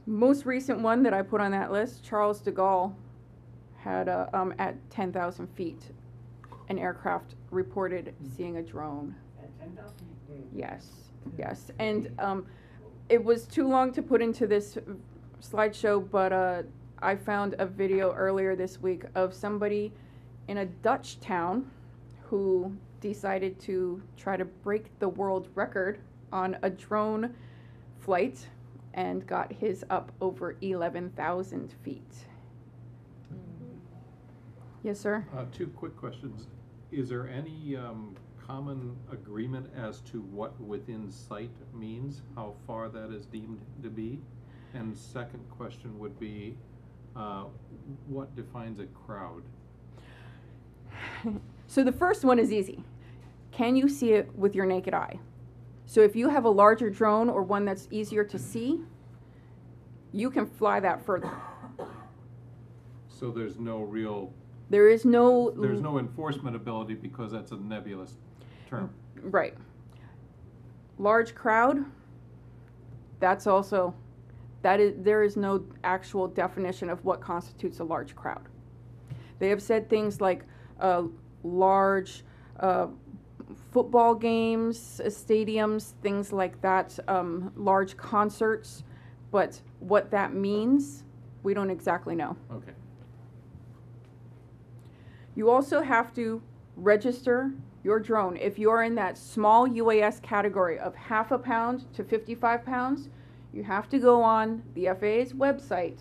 Most recent one that I put on that list, Charles de Gaulle had at 10,000 feet, an aircraft reported seeing a drone. At 10,000? Yes, yes. And it was too long to put into this slideshow, but I found a video earlier this week of somebody in a Dutch town who decided to try to break the world record on a drone flight and got his up over 11,000 feet. Yes, sir? 2 quick questions. Is there any common agreement as to what within sight means, how far that is deemed to be? And second question would be, what defines a crowd? So the first one is easy. Can you see it with your naked eye? So if you have a larger drone or one that's easier to see, you can fly that further. So there's no real... There's no enforcement ability because that's a nebulous term. Right. Large crowd, that's also, there is no actual definition of what constitutes a large crowd. They have said things like large football games, stadiums, things like that, large concerts, but what that means, we don't exactly know. Okay. You also have to register your drone. If you're in that small UAS category of 0.5 pound to 55 pounds, you have to go on the FAA's website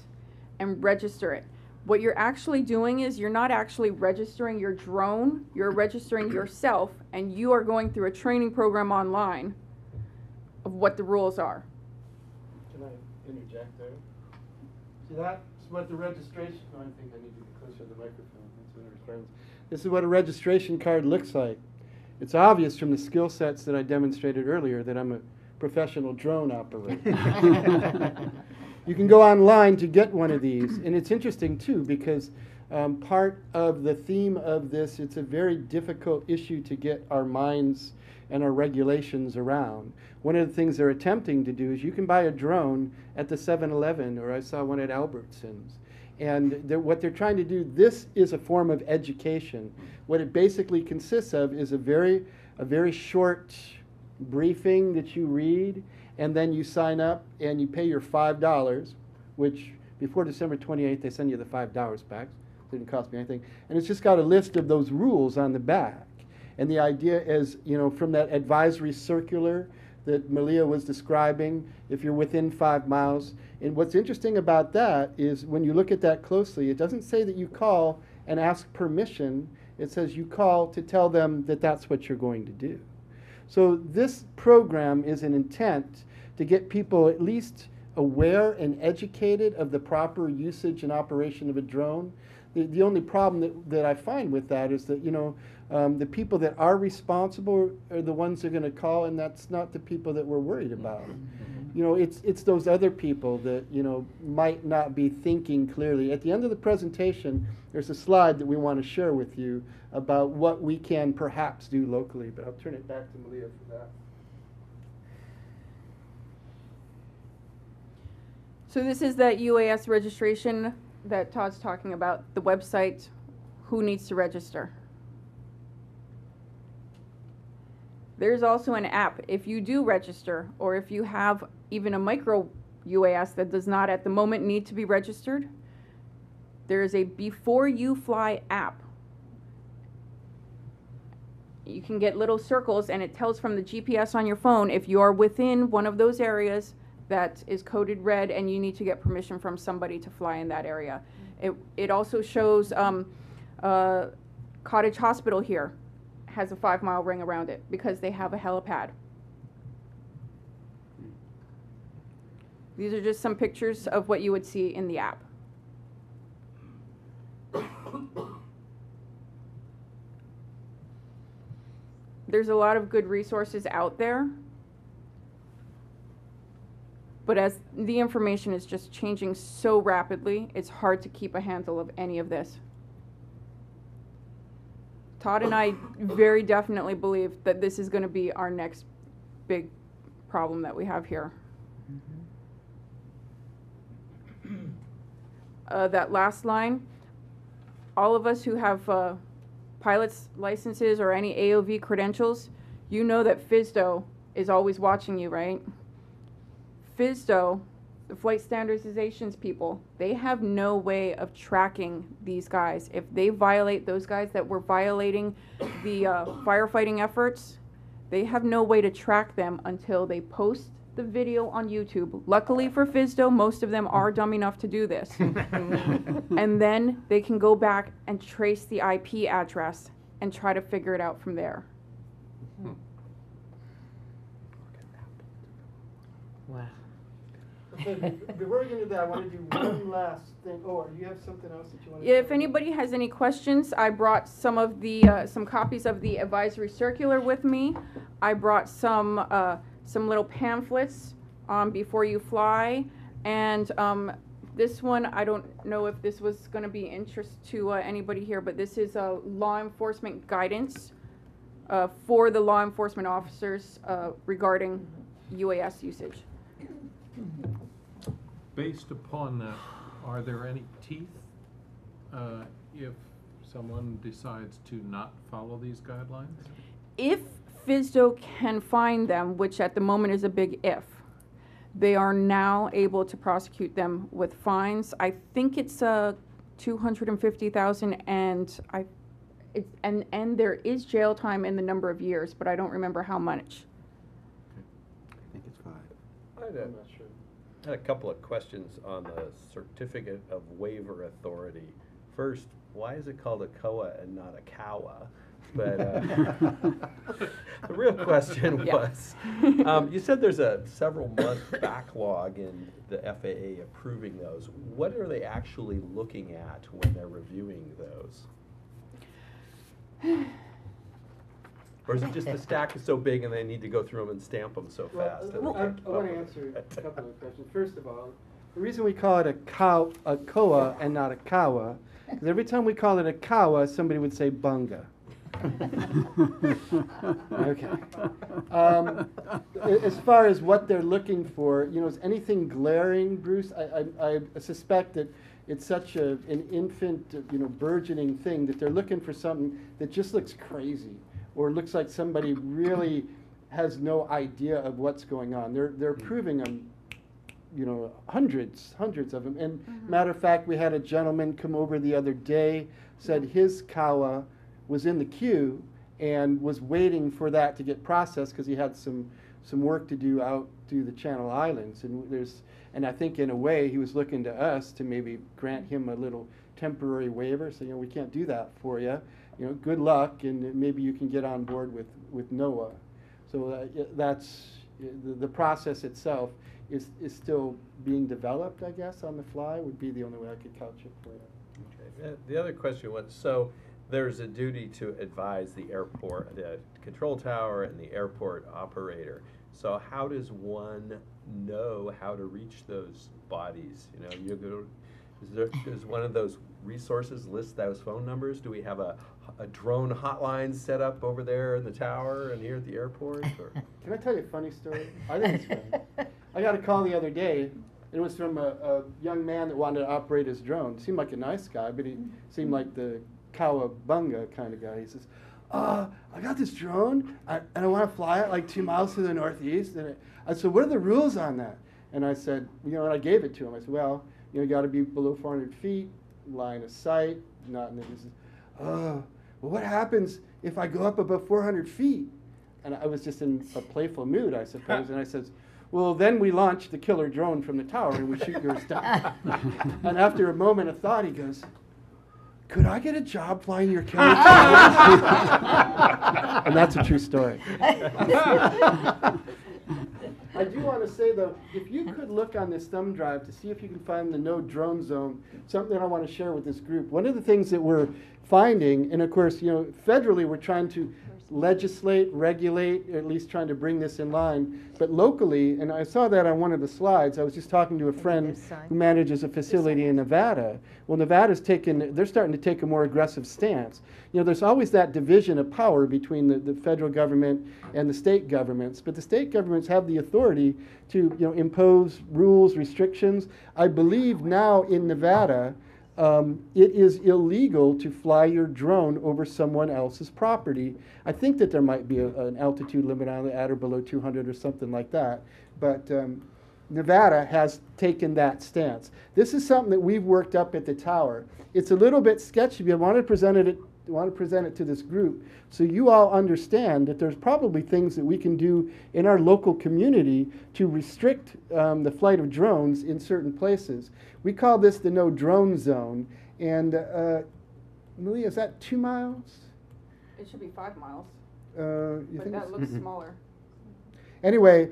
and register it. What you're actually doing is you're not actually registering your drone, you're registering yourself, and you are going through a training program online of what the rules are. Can I interject there? See, that's what the registration, I think I need to be closer to the microphone. That's what it requires. This is what a registration card looks like. It's obvious from the skill sets that I demonstrated earlier that I'm a professional drone operator. You can go online to get one of these, and it's interesting too because part of the theme of this, it's a very difficult issue to get our minds and our regulations around. One of the things they're attempting to do is you can buy a drone at the 7-Eleven, or I saw one at Albertsons. And what they're trying to do, this is a form of education. What it basically consists of is a very short briefing that you read, and then you sign up and you pay your $5, which before December 28th, they send you the $5 back. It didn't cost me anything. And it's just got a list of those rules on the back. And the idea is, you know, from that advisory circular that Malia was describing, if you're within 5 miles. And what's interesting about that is when you look at that closely, it doesn't say that you call and ask permission. It says you call to tell them that that's what you're going to do. So this program is an intent to get people at least aware and educated of the proper usage and operation of a drone. The only problem that I find with that is that, you know, the people that are responsible are the ones that are going to call, and that's not the people that we're worried about. You know, it's those other people that, you know, might not be thinking clearly. At the end of the presentation, there's a slide that we want to share with you about what we can perhaps do locally, but I'll turn it back to Malia for that. So this is that UAS registration that Todd's talking about, the website, who needs to register. There's also an app. If you do register, or if you have even a micro UAS that does not at the moment need to be registered, there is a Before You Fly app. You can get little circles and it tells from the GPS on your phone if you are within one of those areas that is coded red and you need to get permission from somebody to fly in that area. It also shows Cottage Hospital here has a 5-mile ring around it because they have a helipad. These are just some pictures of what you would see in the app. There's a lot of good resources out there, but as the information is just changing so rapidly, it's hard to keep a handle of any of this. Todd and I very definitely believe that this is going to be our next big problem that we have here. That last line, all of us who have pilot's licenses or any AOV credentials, you know that FSDO is always watching you, right? FSDO, the flight standardizations people, they have no way of tracking these guys. If they violate those guys that were violating the firefighting efforts, they have no way to track them until they post the video on YouTube. Luckily for FSDO, most of them are dumb enough to do this. And then they can go back and trace the IP address and try to figure it out from there. Wow. Before we get into that, I want to do one last thing. Oh, do you have something else that you want to If anybody has any questions, I brought some of the some copies of the advisory circular with me. I brought some little pamphlets on Before You Fly, and this one, I don't know if this was going to be interest to anybody here, but this is a law enforcement guidance for the law enforcement officers regarding UAS usage. Based upon that, are there any teeth if someone decides to not follow these guidelines? If FSDO can find them, which at the moment is a big if, they are now able to prosecute them with fines. I think it's $250,000, and there is jail time in the number of years, but I don't remember how much. I think it's 5. I'm not sure. I had a couple of questions on the Certificate of Waiver Authority. First, why is it called a COA and not a COWA? But the real question was, you said there's a several-month backlog in the FAA approving those. What are they actually looking at when they're reviewing those? Or is it just the stack is so big and they need to go through them and stamp them so fast? I want to answer a couple of questions. First of all, the reason we call it a COA and not a COWA, because every time we call it a COWA, somebody would say bunga. Okay. As far as what they're looking for, you know, is anything glaring, Bruce? I suspect that it's such an infant, you know, burgeoning thing that they're looking for something that just looks crazy or looks like somebody really has no idea of what's going on. They're approving them, you know, hundreds of them. And matter of fact, we had a gentleman come over the other day, said his COWA was in the queue, and was waiting for that to get processed because he had some work to do out through the Channel Islands. And I think in a way he was looking to us to maybe grant him a little temporary waiver, so we can't do that for you. Good luck, and maybe you can get on board with NOAA. So that's the process itself is still being developed, I guess, on the fly would be the only way I could couch it for you. Okay. The other question was, so there's a duty to advise the airport, the control tower and the airport operator. So how does one know how to reach those bodies? You go, does one of those resources list those phone numbers? Do we have a drone hotline set up over there in the tower and here at the airport? Or? Can I tell you a funny story? I think it's funny. I got a call the other day. It was from a young man that wanted to operate his drone. Seemed like a nice guy, but he seemed like the cowabunga kind of guy. He says, I got this drone, and I want to fly it like 2 miles to the northeast. And I said, what are the rules on that? And I said, and I gave it to him. I said, well, you got to be below 400 feet, line of sight, not in the distance. Well, what happens if I go up above 400 feet? And I was just in a playful mood, I suppose. And I said, well, then we launch the killer drone from the tower and we shoot yours down. And after a moment of thought, he goes, could I get a job flying your killer drone? And that's a true story. I do want to say, though, if you could look on this thumb drive to see if you can find the no drone zone, something I want to share with this group. One of the things that we're finding, and of course, federally we're trying to legislate, regulate, or at least trying to bring this in line, but locally, and I saw that on one of the slides, I was just talking to a friend who manages a facility in Nevada. Well, Nevada's they're starting to take a more aggressive stance. There's always that division of power between the federal government and the state governments, but the state governments have the authority to impose rules, restrictions. I believe now in Nevada, it is illegal to fly your drone over someone else's property. I think that there might be an altitude limit on it at or below 200 or something like that, but Nevada has taken that stance. This is something that we've worked up at the tower. It's a little bit sketchy, but I want to present it to this group so you all understand that there's probably things that we can do in our local community to restrict the flight of drones in certain places. We call this the no drone zone. And Malia, is that 2 miles? It should be 5 miles. You but think that looks smaller. Anyway,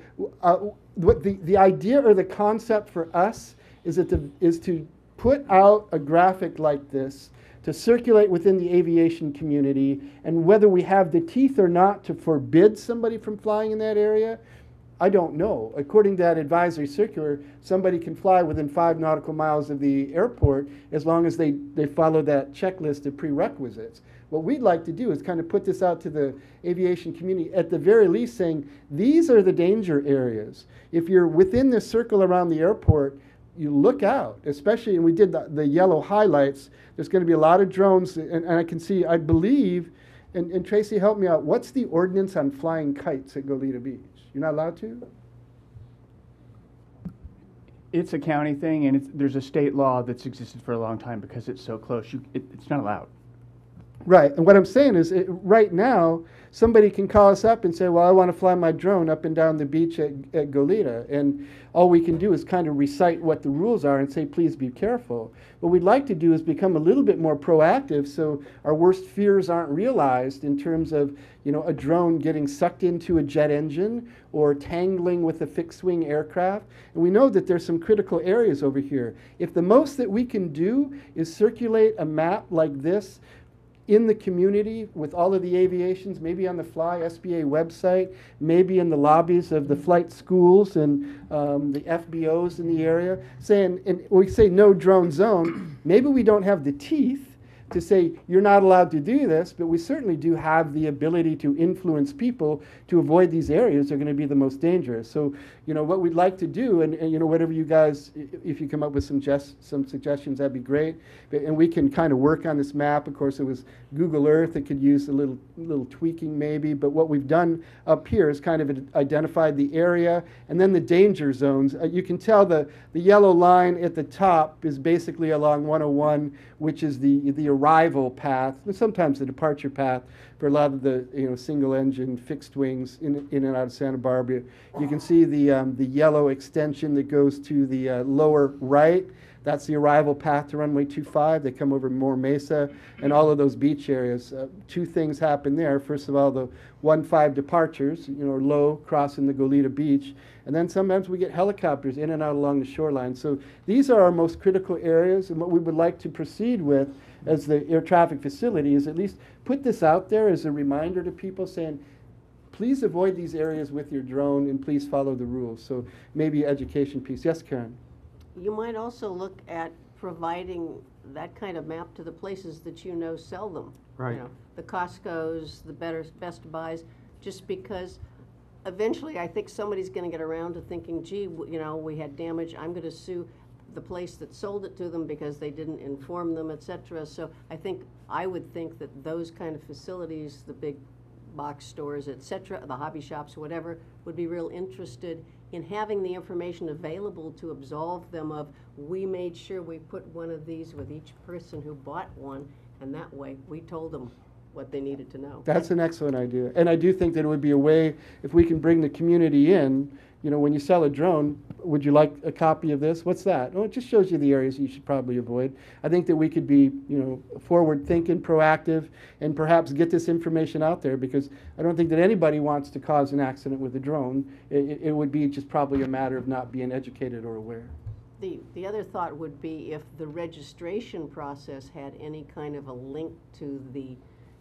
what the idea or the concept for us is to put out a graphic like this to circulate within the aviation community, and whether we have the teeth or not to forbid somebody from flying in that area, I don't know. According to that advisory circular, somebody can fly within 5 nautical miles of the airport as long as they follow that checklist of prerequisites. What we'd like to do is kind of put this out to the aviation community, at the very least saying, these are the danger areas. If you're within this circle around the airport, you look out, especially, and we did the yellow highlights, there's going to be a lot of drones, and I can see, I believe, and Tracy, help me out, what's the ordinance on flying kites at Goleta Beach? You're not allowed to? It's a county thing, and there's a state law that's existed for a long time because it's so close. It's not allowed. Right, and what I'm saying is, right now, somebody can call us up and say, well, I want to fly my drone up and down the beach at Goleta, and all we can do is kind of recite what the rules are and say, please be careful. What we'd like to do is become a little bit more proactive so our worst fears aren't realized in terms of, a drone getting sucked into a jet engine or tangling with a fixed-wing aircraft. And we know that there's some critical areas over here. If the most that we can do is circulate a map like this in the community with all of the aviations, maybe on the Fly SBA website, maybe in the lobbies of the flight schools and the FBOs in the area, saying, and we say no drone zone, maybe we don't have the teeth to say you're not allowed to do this, but we certainly do have the ability to influence people to avoid these areas that are going to be the most dangerous. So, what we'd like to do, and whatever you guys, if you come up with some suggestions, that'd be great. And we can kind of work on this map. Of course, it was Google Earth. It could use a little tweaking maybe, but what we've done up here is kind of identified the area and then the danger zones. You can tell the yellow line at the top is basically along 101, which is the arrival path, and sometimes the departure path for a lot of the single engine fixed wings in and out of Santa Barbara. You can see the yellow extension that goes to the lower right. That's the arrival path to runway 25. They come over More Mesa and all of those beach areas. Two things happen there. First of all, the 1-5 departures, low crossing the Goleta Beach. And then sometimes we get helicopters in and out along the shoreline. So these are our most critical areas. And what we would like to proceed with as the air traffic facility is at least put this out there as a reminder to people saying, please avoid these areas with your drone and please follow the rules. So maybe education piece. Yes, Karen? You might also look at providing that kind of map to the places that sell them. Right. The Costco's, the Best Buys, just because eventually I think somebody's going to get around to thinking, gee, we had damage, I'm going to sue the place that sold it to them because they didn't inform them, etc. So I would think that those kind of facilities, the big box stores, etc., the hobby shops, whatever, would be real interested in having the information available to absolve them of, we made sure we put one of these with each person who bought one, and that way we told them what they needed to know. That's an excellent idea. And I do think that it would be a way, if we can bring the community in, when you sell a drone, would you like a copy of this? What's that? Oh, it just shows you the areas you should probably avoid. I think that we could be, forward thinking, proactive, and perhaps get this information out there, because I don't think that anybody wants to cause an accident with a drone. It would be just probably a matter of not being educated or aware. The other thought would be if the registration process had any kind of a link to the,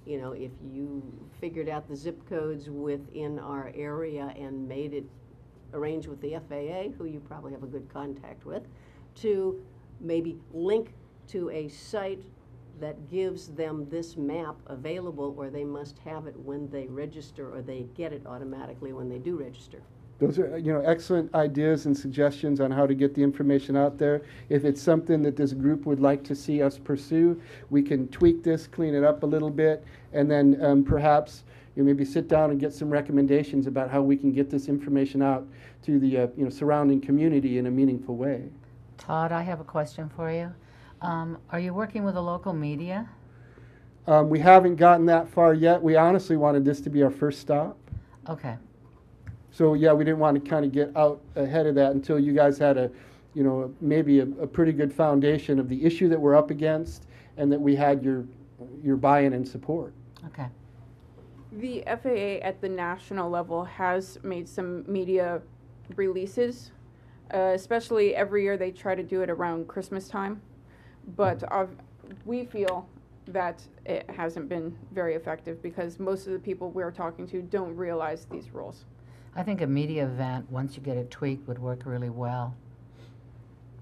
if you figured out the zip codes within our area and made it arrange with the FAA, who you probably have a good contact with, to maybe link to a site that gives them this map available, or they must have it when they register, or they get it automatically when they do register. Those are, excellent ideas and suggestions on how to get the information out there. If it's something that this group would like to see us pursue, we can tweak this, clean it up a little bit, and then perhaps maybe sit down and get some recommendations about how we can get this information out to the surrounding community in a meaningful way. Todd, I have a question for you. Are you working with the local media? We haven't gotten that far yet. We honestly wanted this to be our first stop. Okay. So yeah, we didn't want to kind of get out ahead of that until you guys had maybe a pretty good foundation of the issue that we're up against, and that we had your buy-in and support. Okay. The FAA at the national level has made some media releases, especially every year they try to do it around Christmas time, but we feel that it hasn't been very effective because most of the people we're talking to don't realize these rules. I think a media event, once you get it tweaked, would work really well.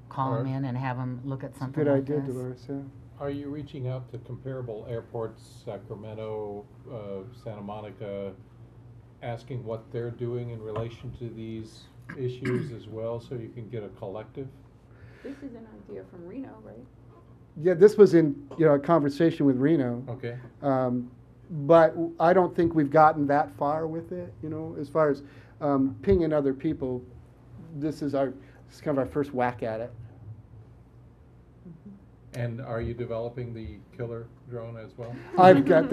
Call them in and have them look at something Good like idea, this. Dolores, yeah. Are you reaching out to comparable airports, Sacramento, Santa Monica, asking what they're doing in relation to these issues as well, so you can get a collective? This is an idea from Reno, right? Yeah, this was in a conversation with Reno. Okay. But I don't think we've gotten that far with it. As far as pinging other people, this is kind of our first whack at it. And are you developing the killer drone as well? I've got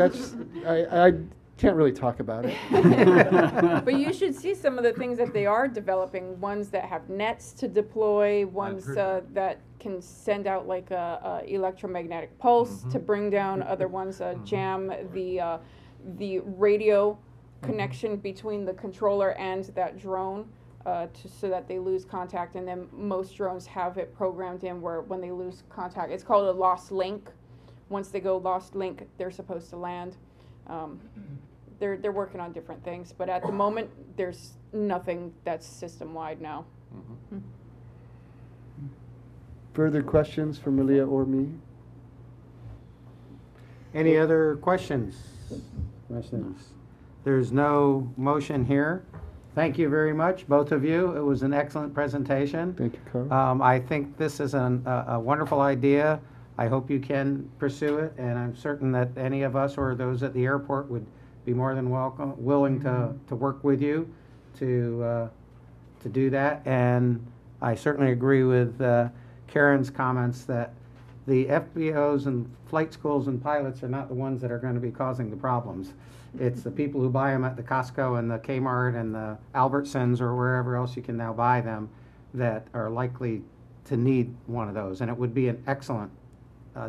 I can't really talk about it. But you should see some of the things that they are developing, ones that have nets to deploy, ones that can send out like a electromagnetic pulse to bring down, other ones jam the radio connection between the controller and that drone so that they lose contact. And then most drones have it programmed in where when they lose contact, it's called a lost link. Once they go lost link, they're supposed to land. They're working on different things, but at the moment, there's nothing that's system-wide now. Mm-hmm. Further questions for Malia or me? Any other questions? There's no motion here. Thank you very much, both of you. It was an excellent presentation. Thank you, Carl. I think this is a wonderful idea. I hope you can pursue it, and I'm certain that any of us or those at the airport would be more than willing to work with you to do that. And I certainly agree with Karen's comments that the FBOs and flight schools and pilots are not the ones that are going to be causing the problems. It's the people who buy them at the Costco and the Kmart and the Albertsons or wherever else you can now buy them that are likely to need one of those. And it would be an excellent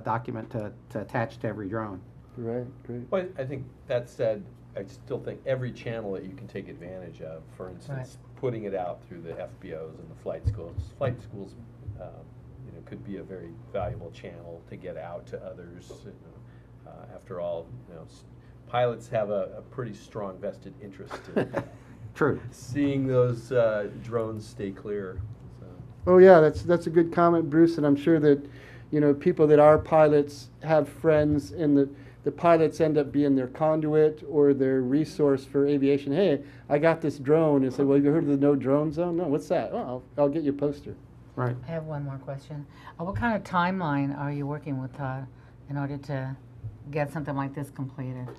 document to attach to every drone. Right, great. Well, I think that said, I still think every channel that you can take advantage of, for instance, putting it out through the FBOs and the flight schools. Flight schools, could be a very valuable channel to get out to others. After all, pilots have a pretty strong vested interest in True. seeing those drones stay clear. So. Oh yeah, that's a good comment, Bruce, and I'm sure that, people that are pilots have friends, and the pilots end up being their conduit or their resource for aviation. Hey, I got this drone, and say, well, have you heard of the no drone zone? No, what's that? Oh, I'll get you a poster. Right. I have one more question. What kind of timeline are you working with, Todd, in order to get something like this completed?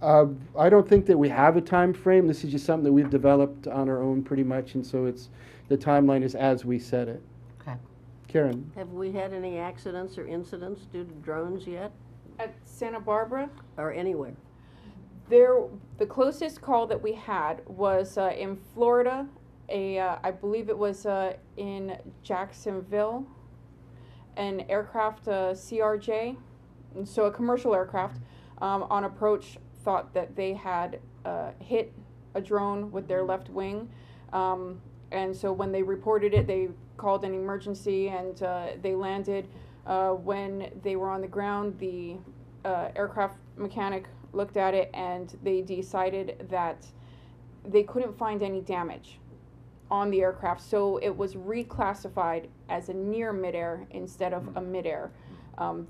I don't think that we have a time frame. This is just something that we've developed on our own pretty much, and so the timeline is as we set it. Okay. Karen? Have we had any accidents or incidents due to drones yet, At Santa Barbara, or anywhere? the closest call that we had was in Florida. I believe it was in Jacksonville, an aircraft, CRJ, and so a commercial aircraft, on approach thought that they had hit a drone with their left wing, and so when they reported it, they called an emergency, and they landed. When they were on the ground, the aircraft mechanic looked at it, and they decided that they couldn't find any damage on the aircraft, so it was reclassified as a near midair instead of a midair.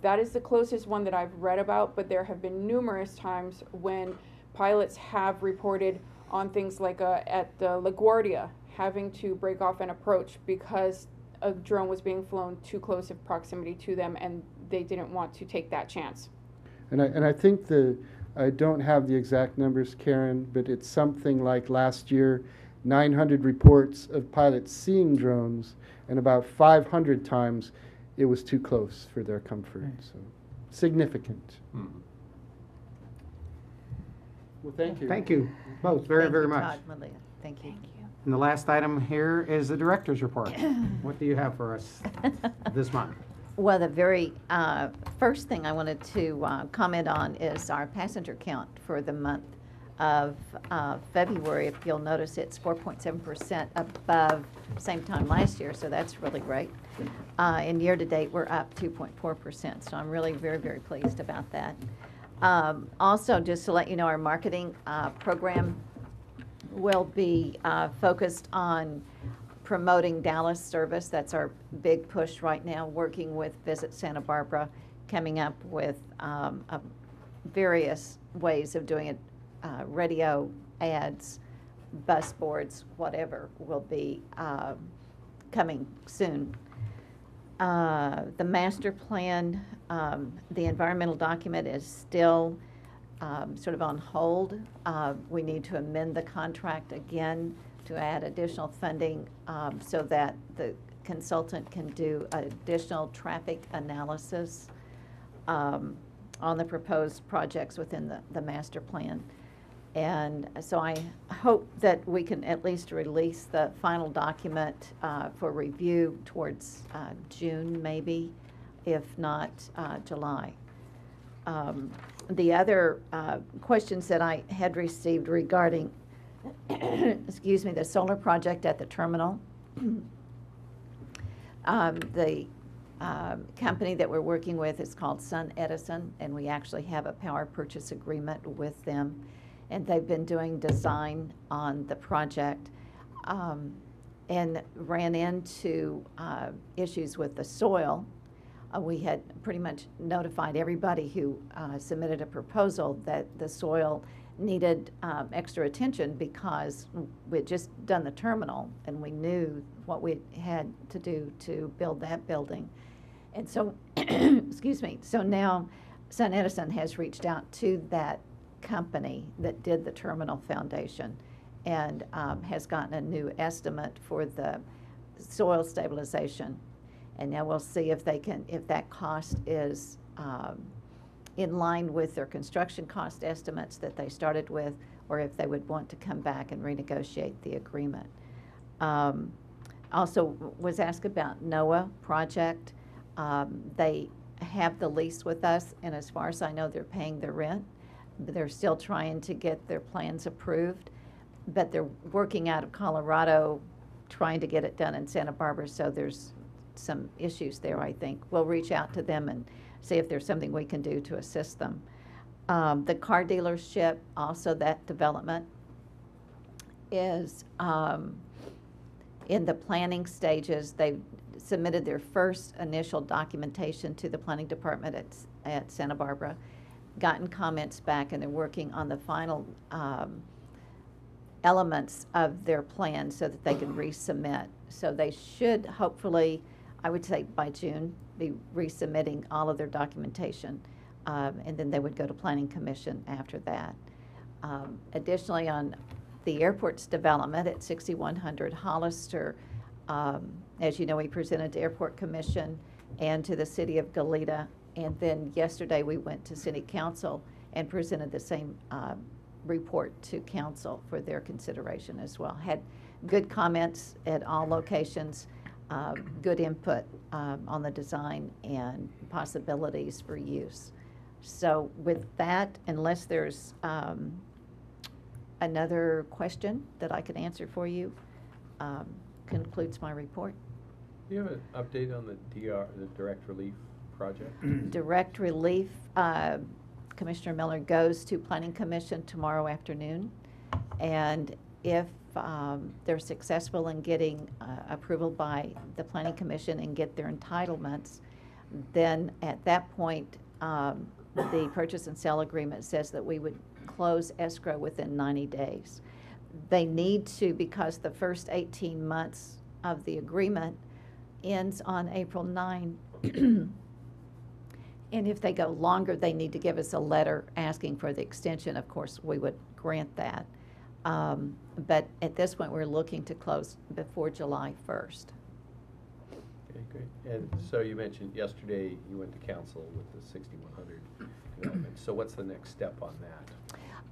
That is the closest one that I've read about, but there have been numerous times when pilots have reported on things like at LaGuardia having to break off an approach because a drone was being flown too close of proximity to them, and they didn't want to take that chance. And I think I don't have the exact numbers, Karen, but it's something like last year, 900 reports of pilots seeing drones, and about 500 times it was too close for their comfort. So significant. Mhm. Well, thank you. Thank you both very, Thank very you, much. Todd, Malia. Thank you. And the last item here is the director's report. What do you have for us this month? Well, the very first thing I wanted to comment on is our passenger count for the month of February. If you'll notice, it's 4.7% above same time last year, so that's really great. And year-to-date, we're up 2.4%, so I'm really very, very pleased about that. Also, just to let you know, our marketing program will be focused on promoting Dallas service. That's our big push right now, working with Visit Santa Barbara, coming up with various ways of doing it, radio ads, bus boards, whatever will be coming soon. The master plan, the environmental document is still sort of on hold. We need to amend the contract again to add additional funding so that the consultant can do additional traffic analysis on the proposed projects within the master plan. And so I hope that we can at least release the final document for review towards June, maybe, if not July. The other questions that I had received regarding excuse me, the solar project at the terminal. The company that we're working with is called SunEdison, and we actually have a power purchase agreement with them. And they've been doing design on the project and ran into issues with the soil. We had pretty much notified everybody who submitted a proposal that the soil needed extra attention because we'd just done the terminal and we knew what we had to do to build that building. And so, excuse me, so now SunEdison has reached out to that company that did the terminal foundation and has gotten a new estimate for the soil stabilization. And now we'll see if if that cost is in line with their construction cost estimates that they started with, or if they would want to come back and renegotiate the agreement. Also was asked about NOAA project. They have the lease with us, and as far as I know, they're paying their rent. But they're still trying to get their plans approved, but they're working out of Colorado, trying to get it done in Santa Barbara, so there's some issues there, I think. We'll reach out to them and see if there's something we can do to assist them. The car dealership, also that development is in the planning stages. They've submitted their first initial documentation to the planning department at Santa Barbara, gotten comments back, and they're working on the final elements of their plan so that they can resubmit. So they should hopefully, I would say by June, be resubmitting all of their documentation, and then they would go to Planning Commission after that. Additionally, on the airport's development at 6100 Hollister, as you know, we presented to Airport Commission and to the City of Goleta, and then yesterday we went to City Council and presented the same report to Council for their consideration as well. Had good comments at all locations, good input on the design and possibilities for use. So with that, unless there's another question that I could answer for you, concludes my report. Do you have an update on the direct relief project? Direct relief, Commissioner Miller goes to Planning Commission tomorrow afternoon, and if they're successful in getting approval by the Planning Commission and get their entitlements, then at that point, the purchase and sale agreement says that we would close escrow within 90 days. They need to, because the first 18 months of the agreement ends on April 9. And if they go longer, they need to give us a letter asking for the extension. Of course, we would grant that. But at this point, we're looking to close before July 1st. Okay, great. And so you mentioned yesterday you went to council with the 6100 development. So what's the next step on that?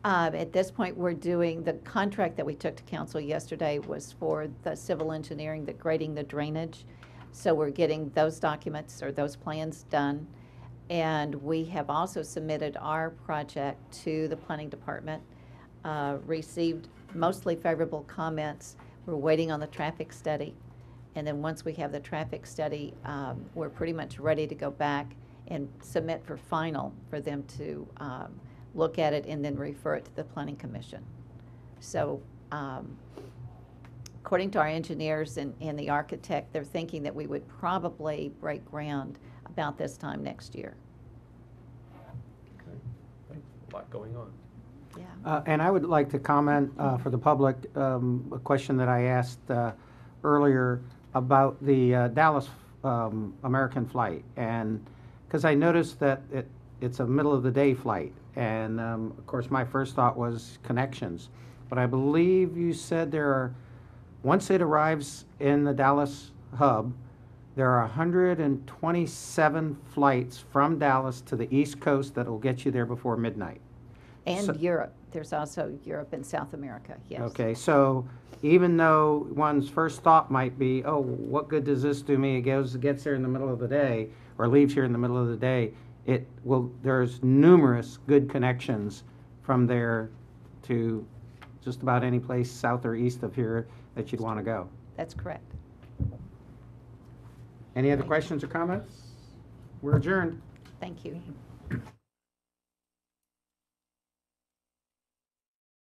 At this point, we're doing, the contract that we took to council yesterday was for the civil engineering, the grading the drainage. So we're getting those documents or those plans done. And we have also submitted our project to the planning department, received mostly favorable comments. We're waiting on the traffic study. And then once we have the traffic study, we're pretty much ready to go back and submit for final for them to look at it and then refer it to the Planning Commission. So according to our engineers and the architect, they're thinking that we would probably break ground about this time next year. Okay. A lot going on. Yeah. And I would like to comment for the public, a question that I asked earlier about the Dallas American flight. And because I noticed that it's a middle of the day flight. And of course, my first thought was connections. But I believe you said there are, once it arrives in the Dallas hub, there are 127 flights from Dallas to the East Coast that will get you there before midnight. And So- Europe. There's also Europe and South America, yes. Okay, so even though one's first thought might be, oh, what good does this do me? It gets there in the middle of the day, or leaves here in the middle of the day. There's numerous good connections from there to just about any place south or east of here that you'd want to go. That's correct. Any other questions or comments? We're adjourned. Thank you.